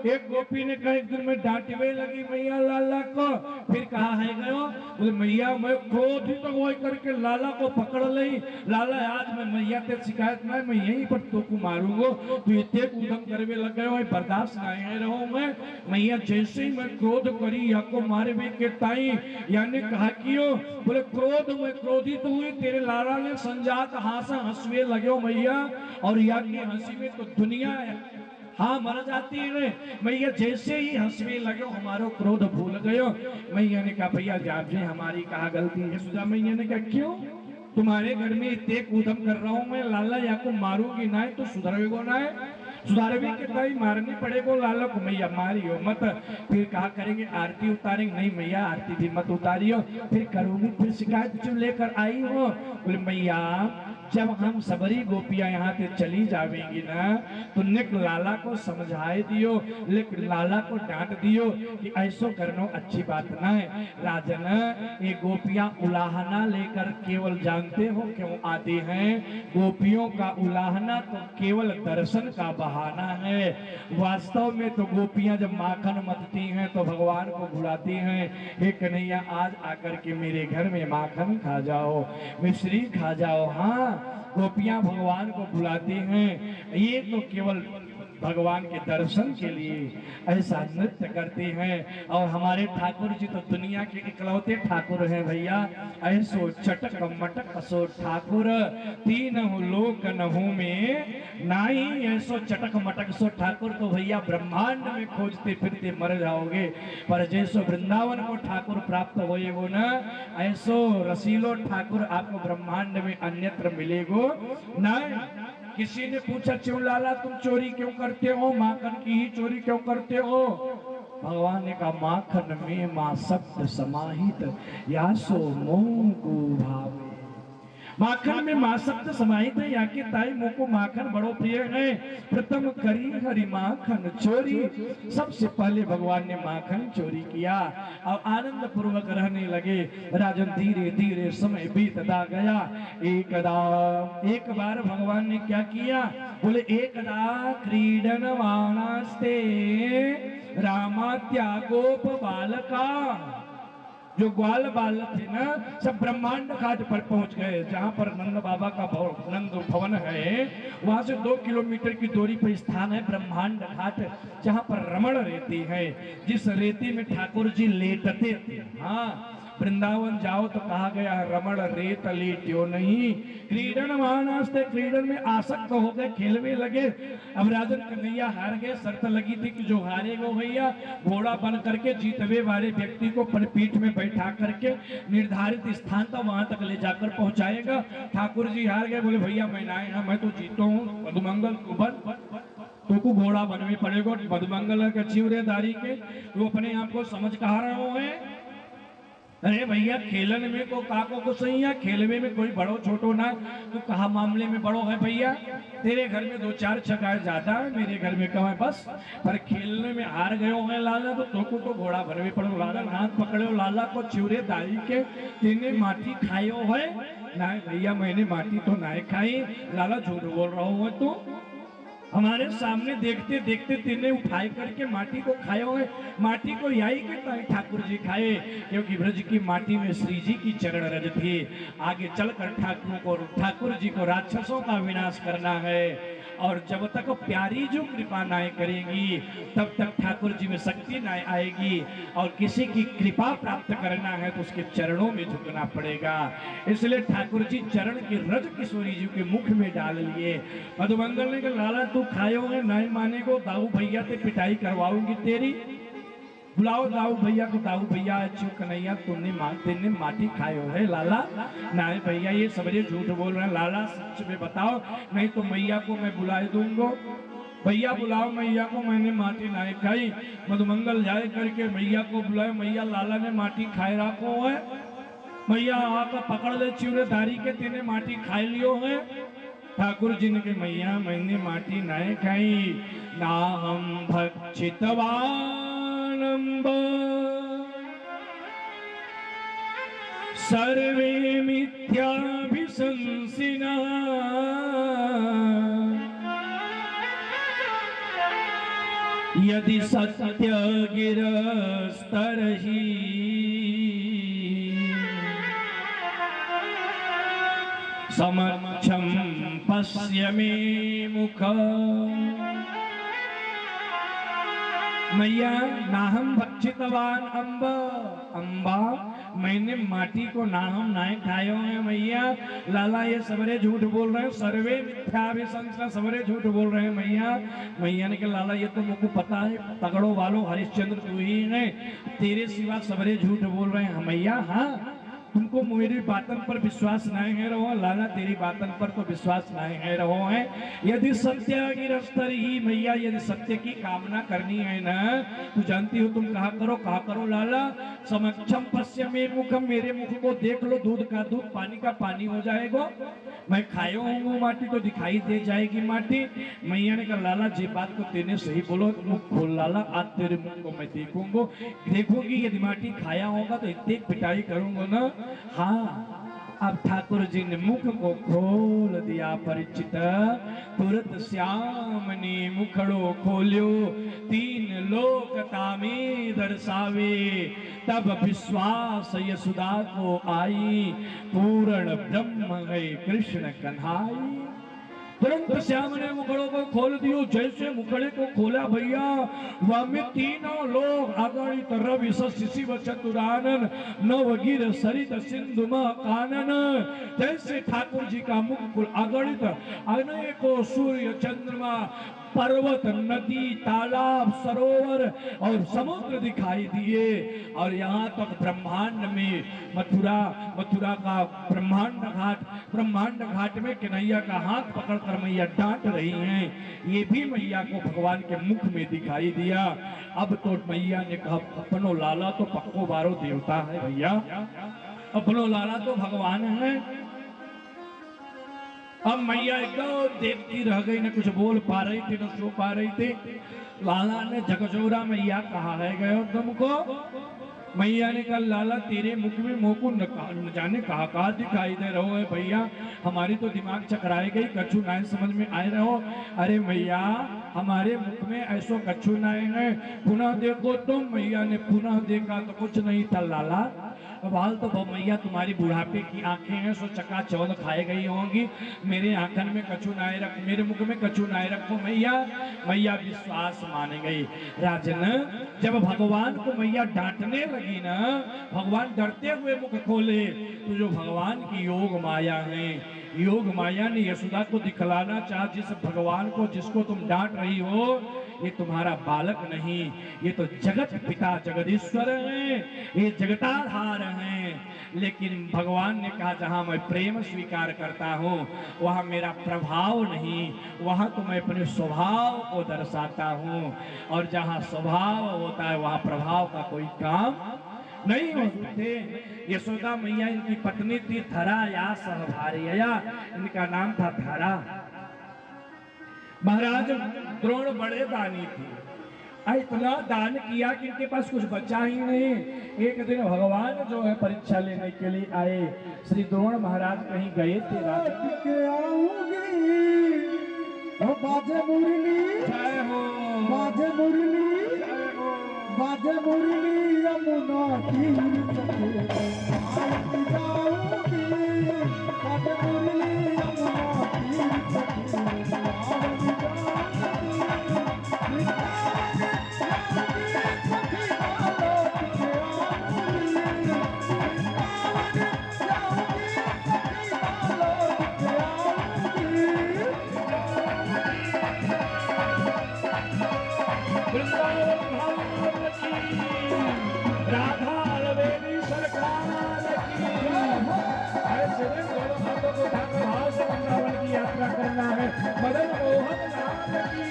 एक गोपी ने कहा एक दिन में डांटवे लगी मैया लाला को, फिर कहा है गयो? बोले मैया मैं क्रोधित तो वही करके लाला को पकड़ ली, लाला आज मैं मैया ते शिकायत में मैं यहीं पर तो को मारूंगा, तो इतने उधम करवे लग गए बर्दाश्त नहीं रहो मैं। मैया जैसे ही मैं क्रोध करी या को मारे भी के ताई यानी कहा कियो? बोले क्रोध में क्रोधित हुई, तेरे लाला ने संजात हासा हंसवे लगे मैया, और या की हंसी में तो दुनिया हाँ मर जाती है। मैया जैसे ही हंसने लगे हमारो क्रोध भूल गयो। मैया ने कहा भैया जाबे हमारी कहा गलती है? सुधा मैया ने कहा क्यों? तुम्हारे घर में इतने उधम कर रहा हूँ मैं, लाला या को मारूंगी ना तो सुधरेगो ना, सुधारवी के ताई मारनी पड़ेगो लाला को। मैया मारियो मत, फिर कहा करेंगे आरती उतारेंगे, नहीं मैया आरती भी मत उतारियो, फिर करूंगी, फिर शिकायत जो लेकर आई हो। बोले मैया जब हम सबरी गोपियां यहाँ से चली जावेंगी ना, तो निक लाला को समझाए दियो, लेकिन लाला को डांट दियो कि ऐसो करनो अच्छी बात ना है। राजन ये गोपियां उलाहना लेकर केवल जानते हो क्यों आती हैं? गोपियों का उलाहना तो केवल दर्शन का बहाना है। वास्तव में तो गोपियां जब माखन मथती हैं तो भगवान को बुलाती हैं, हे कन्हैया आज आकर के मेरे घर में माखन खा जाओ, मिश्री खा जाओ। हाँ गोपियां भगवान को बुलाती हैं, ये तो केवल भगवान के दर्शन के लिए ऐसा नृत्य करते हैं। और हमारे ठाकुर जी तो दुनिया के इकलौते ठाकुर हैं भैया। ऐसो चटक मटक सो ठाकुर, तीन लोक नहु में नाही, ऐसो चटक मटक सो ठाकुर तो भैया ब्रह्मांड में खोजते फिरते मर जाओगे। पर जैसो वृंदावन को ठाकुर प्राप्त होएगो ना, ऐसो रसीलो ठाकुर आपको ब्रह्मांड में अन्यत्र मिलेगो ना। किसी ने पूछा क्यों लाला तुम चोरी क्यों करते हो, माखन की ही चोरी क्यों करते हो? भगवान ने कहा माखन में मां शब्द समाहित, यासो मोह को भावे। माखन में मां शब्द समाहित है, या कि ताई मुँह को माखन बड़ो प्रिय है। प्रथम करी हरि माखन चोरी, सबसे पहले भगवान ने माखन चोरी किया और आनंद पूर्वक रहने लगे। राजन धीरे धीरे समय बीतता गया। एक बार भगवान ने क्या किया? बोले एकदा क्रीडन वाणास्ते रामात्या गोप बालका। जो ग्वाल बालक थे ना सब ब्रह्मांड घाट पर पहुंच गए, जहां पर नंद बाबा का नंद भवन है। वहां से 2 किलोमीटर की दूरी पर स्थान है ब्रह्मांड घाट, जहां पर रमण रहती है, जिस रेती में ठाकुर जी लेटते थे। हाँ वृंदावन जाओ तो कहा गया है रमण रेत लेट्यो नहीं। क्रीडन मानसते, क्रीडन में आसक्त हो गए, खेलने लगे। अब राजन कन्हैया हार गए। शर्त लगी थी कि जो हारेगा भैया घोड़ा बन करके जीतवे वाले व्यक्ति को पीठ में बैठा करके निर्धारित स्थान तक वहां तक ले जाकर पहुंचाएगा। ठाकुर जी हार गए, बोले भैया मैं ना आया, मैं तो जीतो हूँ, मधुमंगल तो को घोड़ा बनवे पड़ेगा। मधुमंगल के चिवरेदारी के वो अपने आप को समझ कहा रहे हैं। अरे भैया खेलन में को काको को सही है, खेलवे में कोई बड़ो छोटो ना, तो कहा मामले में बड़ो है भैया? तेरे घर में 2-4 छकाए ज्यादा है, मेरे घर में कम है बस। पर खेलने में हार गए हो लाला, तो को घोड़ा भरवे पड़ो। लाला हाथ पकड़े लाला को चिवरे दाई के, तेने माटी खायो है ना? भैया मैंने माटी तो ना खाई। लाला झूठ बोल रहा हूँ तो हमारे सामने देखते देखते तेने उठाए करके माटी को खाए हुए, माटी को यही कहता है ठाकुर जी खाए, क्योंकि ब्रज की माटी में श्री जी की चरण रज थी। आगे चलकर ठाकुर जी को राक्षसों का विनाश करना है, और जब तक प्यारी जो कृपा नाय करेंगी तब तक ठाकुर जी में शक्ति नाय आएगी, और किसी की कृपा प्राप्त करना है तो उसके चरणों में झुकना पड़ेगा। इसलिए ठाकुर जी चरण के रज किशोरी जी के मुख में डाल लिए। मधुमंगल ने कहा लाला तू खाओगे नहीं मानेगो, दाऊ भैया से पिटाई करवाऊंगी तेरी। बुलाओ दाऊ भैया को। दाऊ भैया अच्छी कन्हैया तुमने माटी खायो है लाला? नहीं भैया ये सबरे झूठ बोल रहे हैं। लाला सच में बताओ, नहीं तो मैया को मैं बुला दूंगा। भैया बुलाओ मैया को, मैंने माटी नहीं खाई। मधुमंगल जाए करके मैया को बुलाए, मैया लाला ने माटी खाए रखो है। मैया आकर पकड़ ले चिवड़ेदारी के, तेने माटी खाई लियो है। ठाकुर जी ने कहा मैया मैंने माटी नहीं खाई, ना हम भक्षितवान सर्वे मिथ्याभिशंसिना यदि सत्य गिरस्तरहि समक्षं पश्य मे मुख। मैया नाहम भक्षितवान अम्बा मैंने माटी को नाहम नाय खायो है। मैया लाला ये सबरे झूठ बोल रहे हैं, सर्वे मिथ्याभिशंसना सबरे झूठ बोल रहे हैं। मैया ने कहा लाला ये तो मुझको पता है, तगड़ो वालो हरिश्चंद्र तू ही है, तेरे सिवा सबरे झूठ बोल रहे हैं। मैया हाँ तुमको मेरी बातन पर विश्वास नहीं है रहो। लाला तेरी बातन पर तो विश्वास नहीं है रहो है। यदि सत्य गिरस्तर ही मैया, यदि सत्य की कामना करनी है ना, तू जानती हो तुम कहा करो लाला। समक्षम पश्य में मुखम, मेरे मुख को देख लो, दूध का दूध पानी का पानी हो जाएगा। मैं खायो हूँ माटी तो दिखाई दे जाएगी माटी। मैया ने कहा लाला जी बात को तेने सही बोलो, मुख खोल लाला, आज तेरे मुख को मैं देखूंगी यदि माटी खाया होगा तो इतनी पिटाई करूंगा ना। हाँ अब ठाकुर जी ने मुख को खोल दिया परिचित, तुरंत श्याम ने मुखड़ो खोल्यो, तीन लोक तामे दर्शावे, तब विश्वास यशोदा को आई, पूर्ण ब्रह्म गए कृष्ण कन्हाई। तुरंत श्याम ने मुखड़ों को खोल दियो। जैसे मुखड़े को खोला भैया, वह में तीनों लोग अगणित रवि शिशिव चतुरानन नवगिर सरित सिंधु कानन। जैसे ठाकुर जी का मुख अगणित अनेकों सूर्य चंद्रमा पर्वत नदी तालाब सरोवर और समुद्र दिखाई दिए, और यहाँ तक ब्रह्मांड में मथुरा का ब्रह्मांड घाट में कन्हैया का हाथ पकड़कर मैया डांट रही हैं। ये भी मैया को भगवान के मुख में दिखाई दिया। अब तो मैया ने कहा अपनो लाला तो पक्को बारो देवता है भैया, अपनो लाला तो भगवान है। अब मैया एकदम देखती रह गई, न कुछ बोल पा रही थी न सो पा रही थी। लाला ने झकझोरा मैया कहा है गयो तुमको? मैया ने कहा लाला तेरे मुख में मुंह को न जाने कहा दिखाई दे रहो है भैया, हमारी तो दिमाग चकराई गई, कछु नाय समझ में आए रहो। अरे मैया हमारे मुख में ऐसो कछु नाय है, पुनः देखो तुम। मैया ने पुनः देखा तो कुछ नहीं था लाला। बाल तो मैया तुम्हारी बुढ़ापे की आंखें हैं, सो चकाचौंध खाए गई होंगी। मेरे आंखन में कछु नाय रख, मेरे मुख में कछु नाय रखो मैया। मैया विश्वास मान गई। राजन जब भगवान को मैया डांटने लगी ना, भगवान डरते हुए मुख खोले, तो जो भगवान की योग माया है, योग माया ने यशोदा को दिखलाना चाहा, जिस भगवान को जिसको तुम डांट रही हो ये तुम्हारा बालक नहीं, ये तो जगत पिता जगदीश्वर है, ये जगताधार हैं। लेकिन भगवान ने कहा जहां मैं प्रेम स्वीकार करता हूं वहां मेरा प्रभाव नहीं, वहां तो मैं अपने स्वभाव को दर्शाता हूं, और जहां स्वभाव होता है वहां प्रभाव का कोई काम नहीं होते। यशोदा मैया इनकी पत्नी थी धरा या सहभारिया, इनका नाम था धरा। महाराज द्रोण बड़े दानी थे, इतना दान किया कि इनके पास कुछ बचा ही नहीं। एक दिन भगवान जो है परीक्षा लेने के लिए आए। श्री द्रोण महाराज कहीं गए थे, ओ बाजे मुरली जय हो बाजे मुरली जय हो बाजे मुरली यमुना तीर सके आरती जाऊंगी बाजे मुरली यमुना तीर सके आरती जाऊंगी वृंदावन जाऊंगी सखी लौट के आऊंगी वृंदावन जाऊंगी सखी लौट के आऊंगी वृंदावन धाम की राधा अलवेली सरकार की ऐसे में दोनों हाथों को उठाकर भाव से वृंदावन की यात्रा करना है मदन मोहन राम की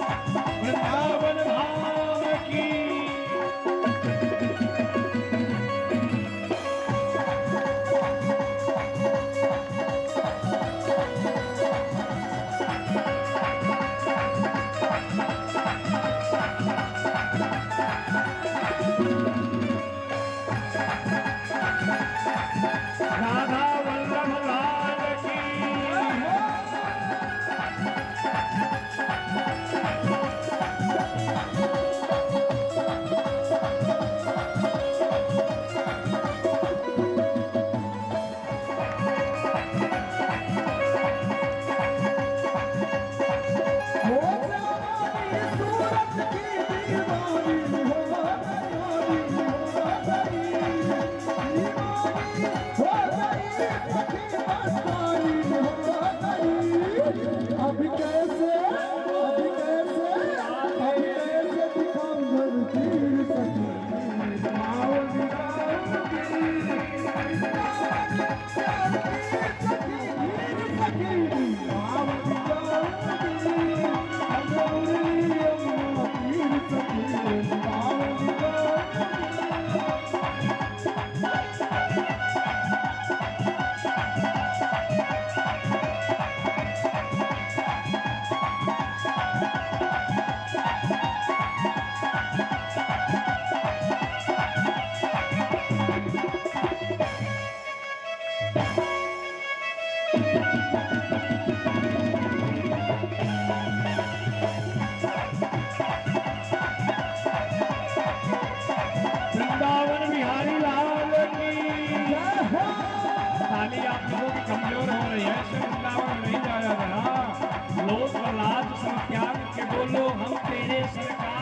वृंदावन धाम की राधा वल्लभ लाल की वृंदावन बिहारी लाल की ताली आप लोगों की कमजोर हो रही है ऐसे वृंदावन नहीं जाया गया लोग लाज सब त्याग के बोलो हम तेरे सरकार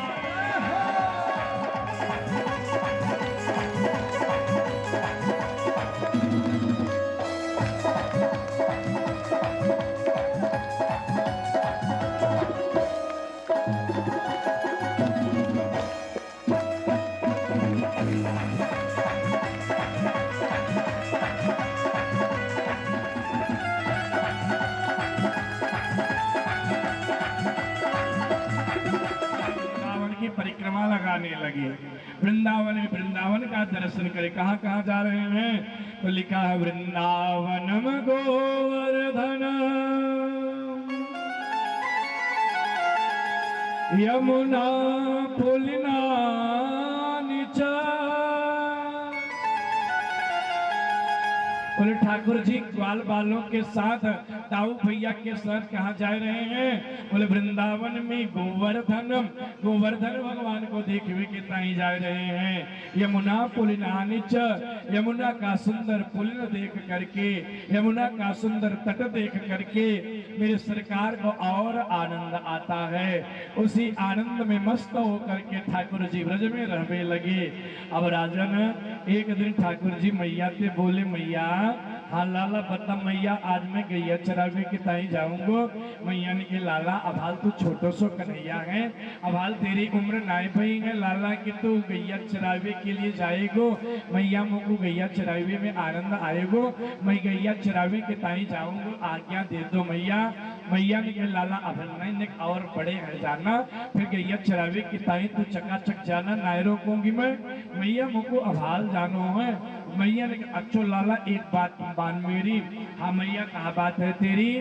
लगे। वृंदावन में वृंदावन का दर्शन करे। कहाँ कहाँ जा रहे हैं? तो लिखा है वृंदावनम गोवर्धन यमुना पुलिना नीचा। बोले ठाकुर जी ग्वाल बालों के साथ दाऊ भैया के साथ कहाँ जा रहे हैं? बोले वृंदावन में गोवर्धन भगवान को देखने के ताई जा रहे हैं। यमुना पुलिनानिच, यमुना का सुंदर पुलिन देख करके, यमुना का सुंदर तट देख करके मेरे सरकार को और आनंद आता है। उसी आनंद में मस्त होकर के ठाकुर जी ब्रज में रहने लगे। अब राजन एक दिन ठाकुर जी मैया से बोले, मैया हाँ लाला बता मैया, आज मैं गैया चरावे के ताई जाऊंगो। मैया ने के लाला अभाल तू छोटो सो कन्हैया है, अभाल तेरी उम्र नाई भई है लाला कि तू गैया चरावे के लिए जाएगो। मैया मुझको गैया चरावे में आनंद आएगो, मैं गैया चरावे के ताई जाऊंगो, आज्ञा दे दो मैया। मैया ने के लाला अभल नहीं और बड़े हैं जाना, फिर गैया चरावे के ताई तू चकाचक जाना, नाय रोकूंगी मैं। मैया मुझको अभाल जानो है। मैया ने कहा अच्छो लाला एक बात बान मेरी। हाँ मैया कहा बात है तेरी?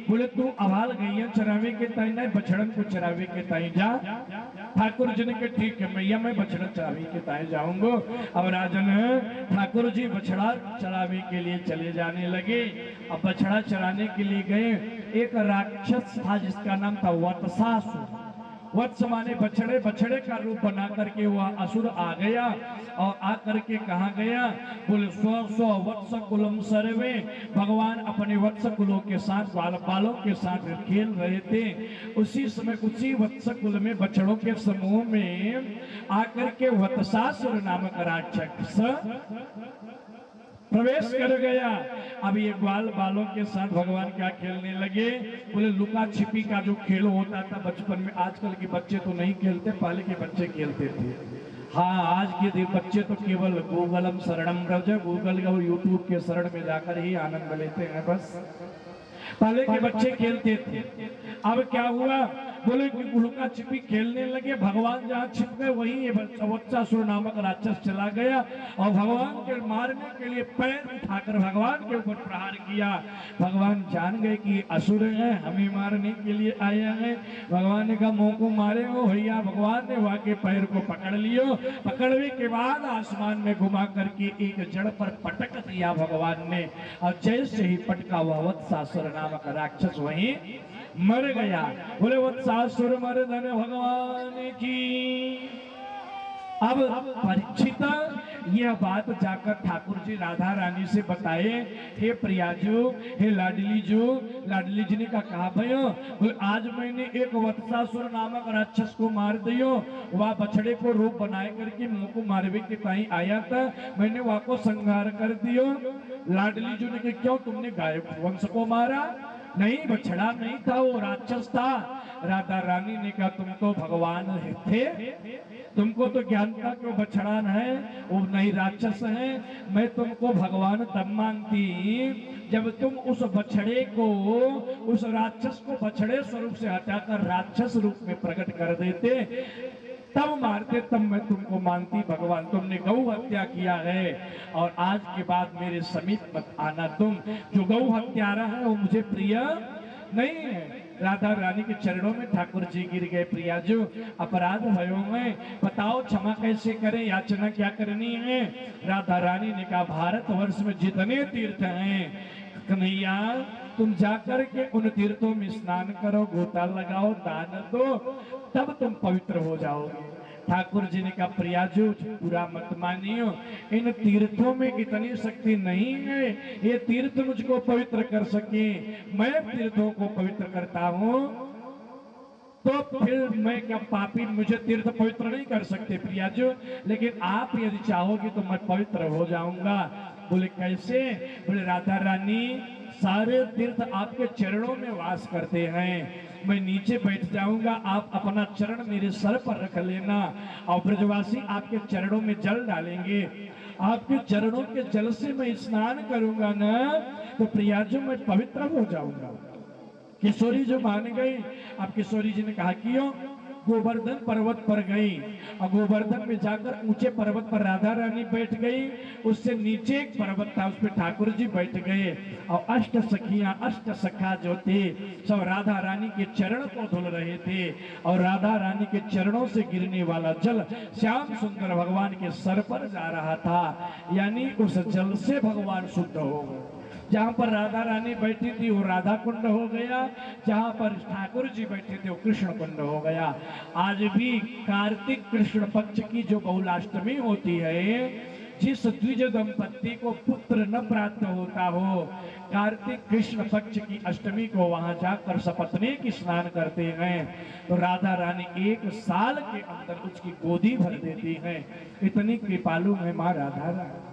बोले तू अभाल गैया चरावे के ताई नहीं, बछड़न को चरावे के ताई जा। ठाकुर जी ने कहा ठीक है मैया, मैं बछड़ा चरावे के ताई जाऊंगो। अब राजन ठाकुर जी बछड़ा चरावे के लिए चले जाने लगे। अब बछड़ा चराने के लिए गए। एक राक्षस था जिसका नाम था वत्सासुर। वत्स माने बछड़े, बछड़े का रूप बना करके वह असुर आ गया। और आकर के कहा गया? बोले सौ वत्स कुलम सर्वे। भगवान अपने वत्स कुलों के साथ बालों के साथ खेल रहे थे। उसी समय उसी वत्स कुल में बछड़ों के समूह में आकर के वत्सासुर नामक राक्षस प्रवेश कर गया। अब ये ग्वाल बालों के साथ भगवान क्या खेलने लगे? बोले लुका छिपी का जो खेल होता था बचपन में, आजकल के बच्चे तो नहीं खेलते, पहले के बच्चे खेलते थे। हाँ आज के बच्चे तो केवल गूगलम शरणम रज, गूगल और यूट्यूब के शरण में जाकर ही आनंद लेते हैं बस। पहले के बच्चे खेलते थे। अब क्या हुआ? बोले कि लुका छिपी खेलने लगे। भगवान जहाँ छिप गए वहीं वत्सासुर नामक राक्षस चला गया और भगवान के मारने के लिए पैर उठाकर भगवान के ऊपर प्रहार किया। भगवान जान गए कि असुर है, हमें मारने के लिए आया है। भगवान ने कहा मुंह को मारे हो भैया। भगवान ने वहां के पैर को पकड़ लियो। पकड़ने के बाद आसमान में घुमा करके एक जड़ पर पटक दिया भगवान ने। और जैसे ही पटका हुआ वत्सासुर नामक राक्षस वहीं मर गया। बोले वत्सासुर मर्दन भगवान की। अब परीक्षित यह बात जाकर ठाकुर जी राधा रानी से बताए। हे प्रियाजू, हे लाडली जी ने कहा भयो आज मैंने एक वत्सासुर नामक राक्षस को मार दियो। वह बछड़े को रूप बनाए करके मुंह को मारवे के ताई आया था, मैंने वह को संहार कर दियो। लाडली जी ने कहा क्यों तुमने गाय वंश को मारा? नहीं बछड़ा नहीं था, वो राक्षस था। राधा रानी ने कहा तुम तो भगवान थे, तुमको तो ज्ञान था कि वो बछड़ा है, वो नहीं राक्षस है। मैं तुमको भगवान तब मानती जब तुम उस बछड़े को, उस राक्षस को बछड़े स्वरूप से हटाकर राक्षस रूप में प्रकट कर देते, तब मारते, तब मैं तुमको मानती भगवान। तुमने गौ हत्या किया है और आज के बाद मेरे समीप मत आना। तुम जो गौ हत्यारा है वो मुझे प्रिय नहीं है। राधा रानी के चरणों में ठाकुर जी गिर गए। प्रिया जो अपराध भयो में बताओ क्षमा कैसे करें, याचना क्या करनी है? राधा रानी ने कहा भारत वर्ष में जितने तीर्थ हैं कन्हैया, तुम जाकर के उन तीर्थों में स्नान करो, गोता लगाओ, दान दो, तब तुम पवित्र हो जाओगे। ठाकुर जी ने कहा प्रियाजू पूरा मत मानियो, इन तीर्थों में इतनी शक्ति नहीं है ये तीर्थ मुझको पवित्र कर सके। मैं तीर्थों को पवित्र करता हूँ तो फिर मैं क्या पापी, मुझे तीर्थ पवित्र नहीं कर सकते प्रियाजू, लेकिन आप यदि चाहोगे तो मैं पवित्र हो जाऊंगा। बोले कैसे? बोले राधा रानी सारे तीर्थ आपके चरणों में वास करते हैं, मैं नीचे बैठ जाऊंगा, आप अपना चरण मेरे सर पर रख लेना और ब्रजवासी आपके चरणों में जल डालेंगे। आपके चरणों के जल से मैं स्नान करूंगा ना तो प्रियाजू मैं पवित्र हो जाऊंगा। किशोरी जो मान गई। अब किशोरी जी ने कहा क्यों? गोवर्धन पर्वत पर गई और गोवर्धन में जाकर ऊंचे पर्वत पर राधा रानी बैठ गई। उससे नीचे एक पर्वत था, उस पर ठाकुर जी बैठ गए और अष्ट सखियां अष्ट सखा जो थे सब राधा रानी के चरण को धुल रहे थे और राधा रानी के चरणों से गिरने वाला जल श्याम सुंदर भगवान के सर पर जा रहा था, यानी उस जल से भगवान शुद्ध हो गए। जहाँ पर राधा रानी बैठी थी वो राधा कुंड हो गया, जहाँ पर ठाकुर जी बैठे थे वो कृष्ण कुंड हो गया। आज भी कार्तिक कृष्ण पक्ष की जो बहुलाष्टमी होती है, जिस द्विज दंपत्ति को पुत्र न प्राप्त होता हो, कार्तिक कृष्ण पक्ष की अष्टमी को वहां जाकर सपत्नी की स्नान करते हैं तो राधा रानी 1 साल के अंदर उसकी गोदी भर देती है। इतनी कृपालु है माँ राधा रानी।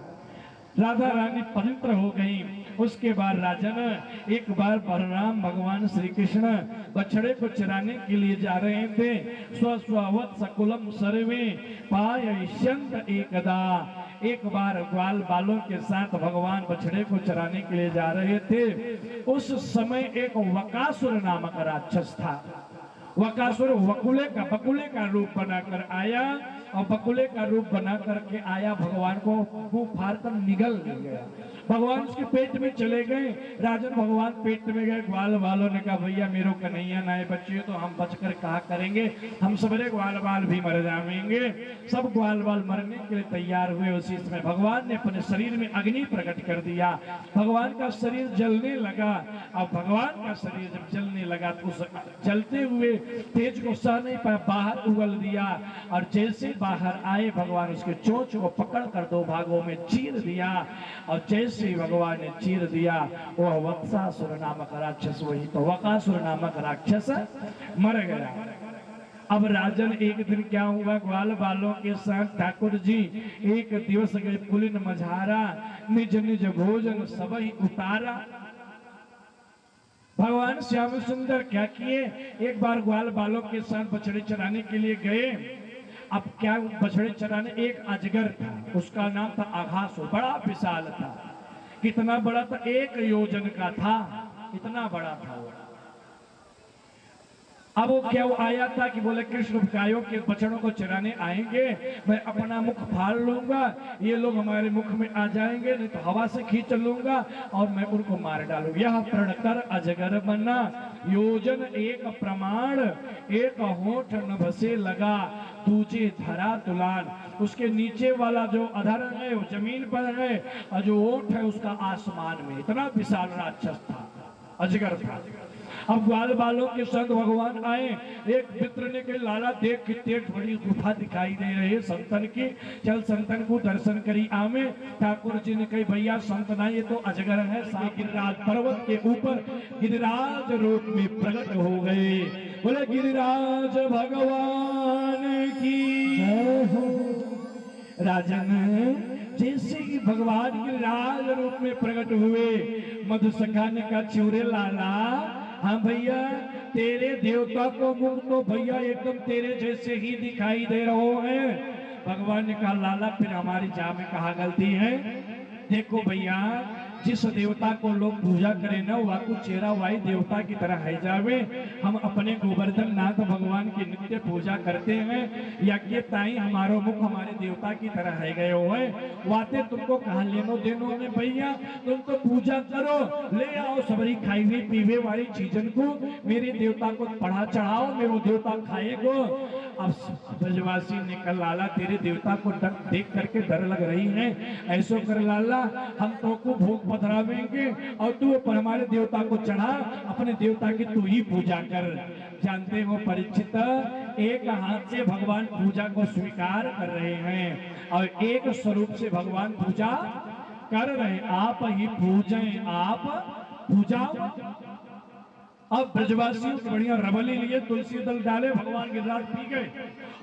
राधा रानी पवित्र हो गई। उसके बाद राजन एक बार बलराम भगवान श्री कृष्ण बछड़े को चराने के लिए जा रहे थे। स्वस्ववत सकुलम सर्वे पायष्यन्त एकदा, एक बार ग्वाल बालों के साथ भगवान बछड़े को चराने के लिए जा रहे थे। उस समय एक वकासुर नामक राक्षस था। वकासुर बकुले का रूप बनाकर आया और बकुले का रूप बना करके आया, भगवान को मुंह फाड़ कर निगल गया। भगवान उसके पेट में चले गए। राजन भगवान पेट में गए। ग्वाल बालों ने कहा भैया मेरो कन्हैया नए बच्चे तो हम बचकर कहा करेंगे, हम सबरे ग्वाल बाल भी मर जाएंगे। सब ग्वाल बाल मरने के लिए तैयार हुए। उसी समय भगवान ने अपने शरीर में अग्नि प्रकट कर दिया। भगवान का शरीर जलने लगा और भगवान का शरीर जब जलने लगा तो उस जलते हुए तेज को सह नहीं पाया, बाहर उगल दिया और जैसे बाहर आए भगवान उसके चोंच को पकड़ कर 2 भागों में चीर दिया और जैसे भगवान ने चीर दिया वह वत्सासुर नामक राक्षस, वही तो वकासुर नामक राक्षस मर गया। अब राजन एक दिन क्या हुआ, ग्वाल बालों के साथ ठाकुर जी एक दिवस गए पुलिन मझारा, निज निज भोजन सब ही उतारा। भगवान श्याम सुंदर क्या किए, एक बार ग्वाल बालों के साथ बछड़े चराने के लिए गए। अब क्या बछड़े चराने, एक अजगर था, उसका नाम था आघासुर, बड़ा विशाल था। कितना बड़ा था, 1 योजन का था, इतना बड़ा था वो। अब वो क्या वो आया था कि बोले कृष्ण गायों के बछड़ों को चराने आएंगे, मैं अपना मुख फाड़ लूंगा, ये लोग हमारे मुख में आ जाएंगे, नहीं तो हवा से खींच लूंगा और मैं उनको मार डालूंगा। यह प्रणकर अजगर बना, योजन 1 प्रमाण, 1 होठ नभ से लगा, तुझे धरा तुलान। उसके नीचे वाला जो अधर है वो जमीन पर है और जो ओठ है उसका आसमान में। इतना विशाल राक्षस था, अजगर था। अब ग्वाल बालों के संग भगवान आए। एक मित्र ने कहा लाला देख कितने बड़ी गुफा दिखाई दे रही है संतन की, चल संतन को दर्शन करी आमे। ठाकुर जी ने कही भैया संत ना, ये तो अजगर है। गिरिराज पर्वत के ऊपर गिरिराज रूप में प्रकट हो गए। बोले गिरिराज भगवान की जय हो। राजन जैसे ही भगवान गिरिराज रूप में प्रकट हुए, मधुसखा ने कहा चूरे लाला, हाँ भैया तेरे देवता को मुख तो भैया एकदम तेरे जैसे ही दिखाई दे रहे हैं। भगवान ने कहा लाला फिर हमारी जा में कहा गलती है। देखो भैया जिस देवता को लोग पूजा करें ना वाकु चेहरा वाई देवता की तरह है जावे। हम अपने गोवर्धन नाथ भगवान की नित्य पूजा करते हैं, यज्ञ ताई हमारो मुख हमारे देवता की तरह है गए हुए। वाते तुमको कहा लेनो देनो में भैया, तुम तो पूजा करो, ले आओ सबरी खाई हुई पीवे वाली चीजन को मेरे देवता को पढ़ा चढ़ाओ, मेरे देवता खाएगो। अब ब्रजवासी ने कहा लाला तेरे देवता को देख करके डर लग रही है, ऐसो कर लाला हम तो को भोग पधरावेंगे और तू पर हमारे देवता को चढ़ा, अपने देवता की तू ही पूजा कर। जानते हो परीक्षित, एक हाथ से भगवान पूजा को स्वीकार कर रहे हैं और एक स्वरूप से भगवान पूजा कर रहे हैं। आप ही पूजें, आप पूजाओ। अब ब्रजवासियों की बढ़िया रबली लिए, तुलसी दल डाले, भगवान गिरिराज पी गए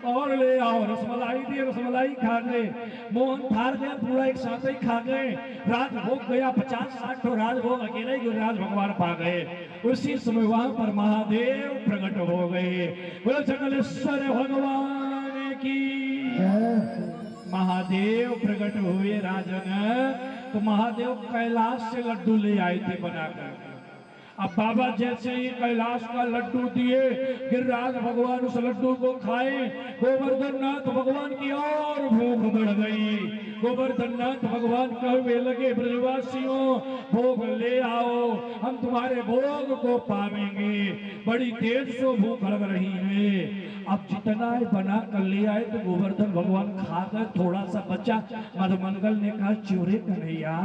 और ले आओ रसमलाई दिए, रसमलाई खा गए, मोहन थार गया पूरा एक साथ ही खा गए। राजभोग गया 50-60 तो राजभोग अकेले ही गिरिराज भगवान पा गए। उसी समय वहां पर महादेव प्रकट हो गए। बोले सकलेश्वर भगवान की महादेव प्रकट हुए। राजन तो महादेव कैलाश से लड्डू ले आए थे बनाकर। अब बाबा जैसे ही कैलाश का लड्डू दिए, गिरिराज भगवान उस लड्डू को खाए, गोवर्धन नाथ भगवान की और भूख बढ़ गई। गोवर्धन नाथ भगवान कहने लगे, ब्रजवासियों भोग ले आओ, हम तुम्हारे भोग को पावेंगे, बड़ी तेज से भूख लग रही है। अब जितना बना कर ले आए तो गोवर्धन भगवान खाकर थोड़ा सा बचा। मधुमंगल ने कहा, चोरे कन्हैया,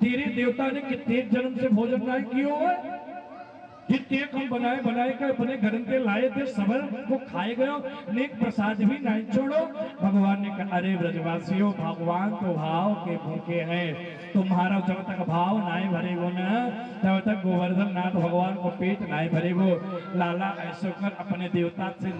तेरे देवता ने कितने जन्म से भोजन नहीं किए हुए, जितने हम बनाए कर अपने घर के लाए थे सबर को खाए गयो, नेक प्रसाद भी नहीं छोड़ो। भगवान ने कहा, अरे ब्रजवासियों, भगवान तो भाव के भूखे हैं, तुम्हारा जब तक भाव नहीं भरेगो ना, तब तक गोवर्धन नाथ भगवान को पेट नहीं भरेगो। लाला ऐसे कर अपने देवता से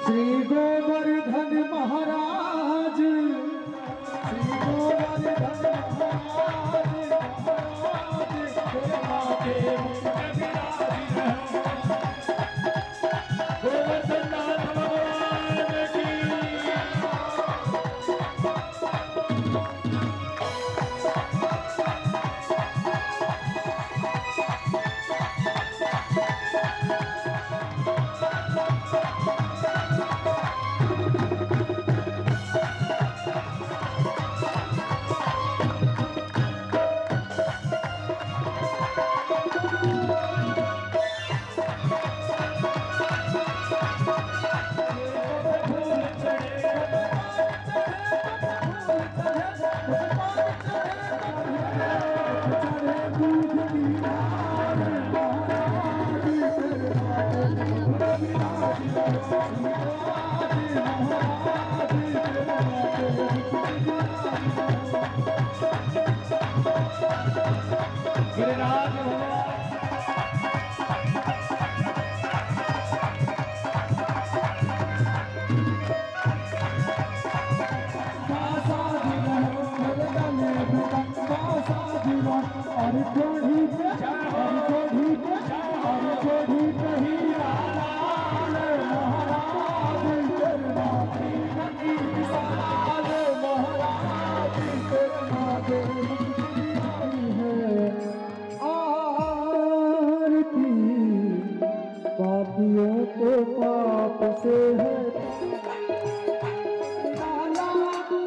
श्री गोवर्धन महाराज, श्री गोवर्धन महाराज गिरिराज भगवान पापियों को पाप से है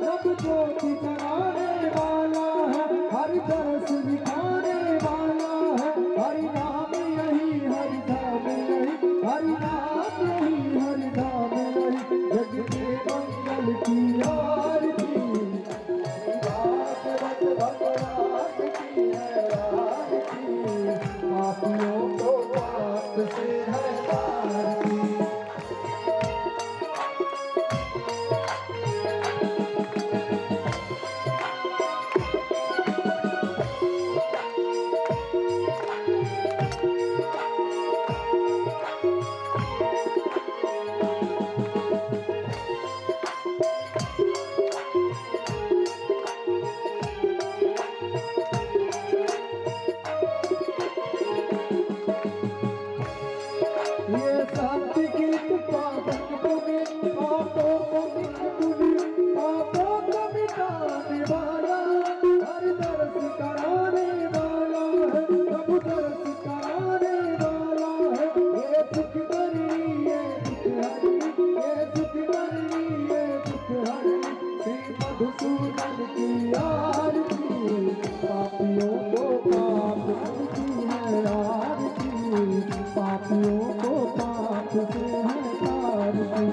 रब को दिखाने वाला है, हर दरस दिखाने वाला है, हरि नाम यही, हरि धाम यही, हरि नाम यही, हरि धाम यही, जग के मंगल की आरती भगवान की है आरती, पापियों को पाप से है आरती। ये शांति गीत पावन पुनि पापों को मिटाने वाला, हर दर्श कराने वाला है, प्रभु दर्श कराने वाला है, ये दुख हरी ये दुख हरी, ये दुख हरी ये दुख हरी, श्री मधुसूदन की आरती, पापियों को पाप की है आरती, पापियों को पाप से है तारती।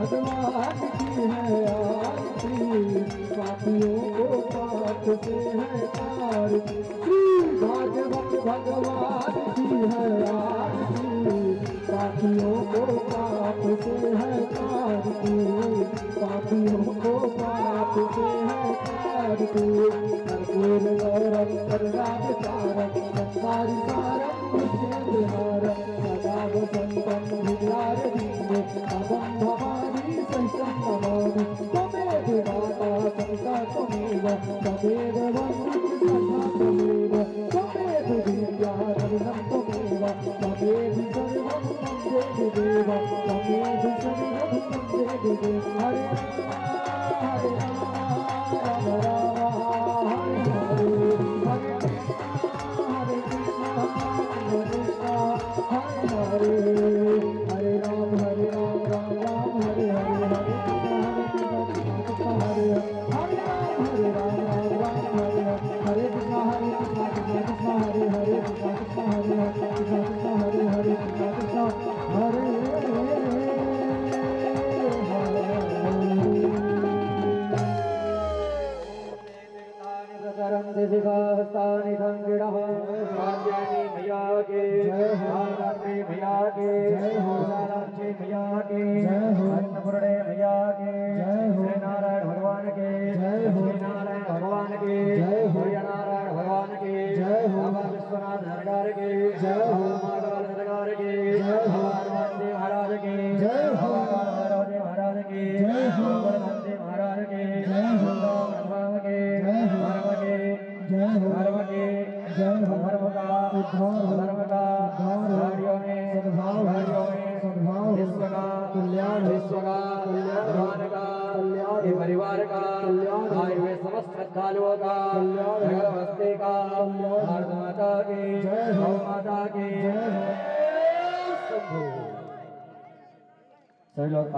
भगवान की है आरती, पापियों को पाप से है तारती, श्री भागवत भगवान की है आरती, पापियों को पाप से है तारती, पापियों को पाप से है तारती, कर्पूर गौरव सर्वाग तारक संसारी सारम विहारम सदा वसंतम हृदयारविंदे पदं भवानी सहितं नमामि, त्वमेव माता पिता त्वमेव तदेव वन्दे सदा त्वमेव, त्वमेव विद्याधरणं त्वमेव तदेव सर्वं वन्दे देव, तमेव सर्वं वन्दे देव। हरे हरे राम राम हरे हरे, हरे हरे कृष्ण हरे हरे, हरे राम राम राम हरे हरे, हरे कृष्ण कृष्ण हरे हरे, हरे राम राम हरे हरे, हरे कृष्ण कृष्ण हरे हरे, कृष्ण कृष्ण हरे हरे, कृष्ण कृष्ण हरे हरे, कृष्ण कृष्ण हरे दिशिकास्तानि संगिणः कात्यायनी मैया के जय हो, रात्रि मैया के जय हो, विशालाक्षी मैया के जय हो, अन्नपूर्णे मैया के जय हो, नारायण भगवान के जय हो, नारायण भगवान के जय हो, नारायण भगवान के जय हो, बाबा विश्वनाथ सरकार के जय हो, माधव सरकार के जय हो, हनुमान महाराज के जय हो, महाराज महाराज के जय हो, हनुमान महाराज के जय हो, राम के जय हो, धर्म के जय हो, धर्म के जय हो धर्म का उद्धार धर्म का गाड़ियों में सद्भाव गाड़ियों में सद्भाव विश्व का कल्याण विश्व का भगवान का कल्याण ये परिवार का कल्याण आए हुए समस्त श्रद्धालुओं का कल्याण नगर बस्ती का कल्याण भारत माता की जय हो गौ माता की जय हो सभी लोग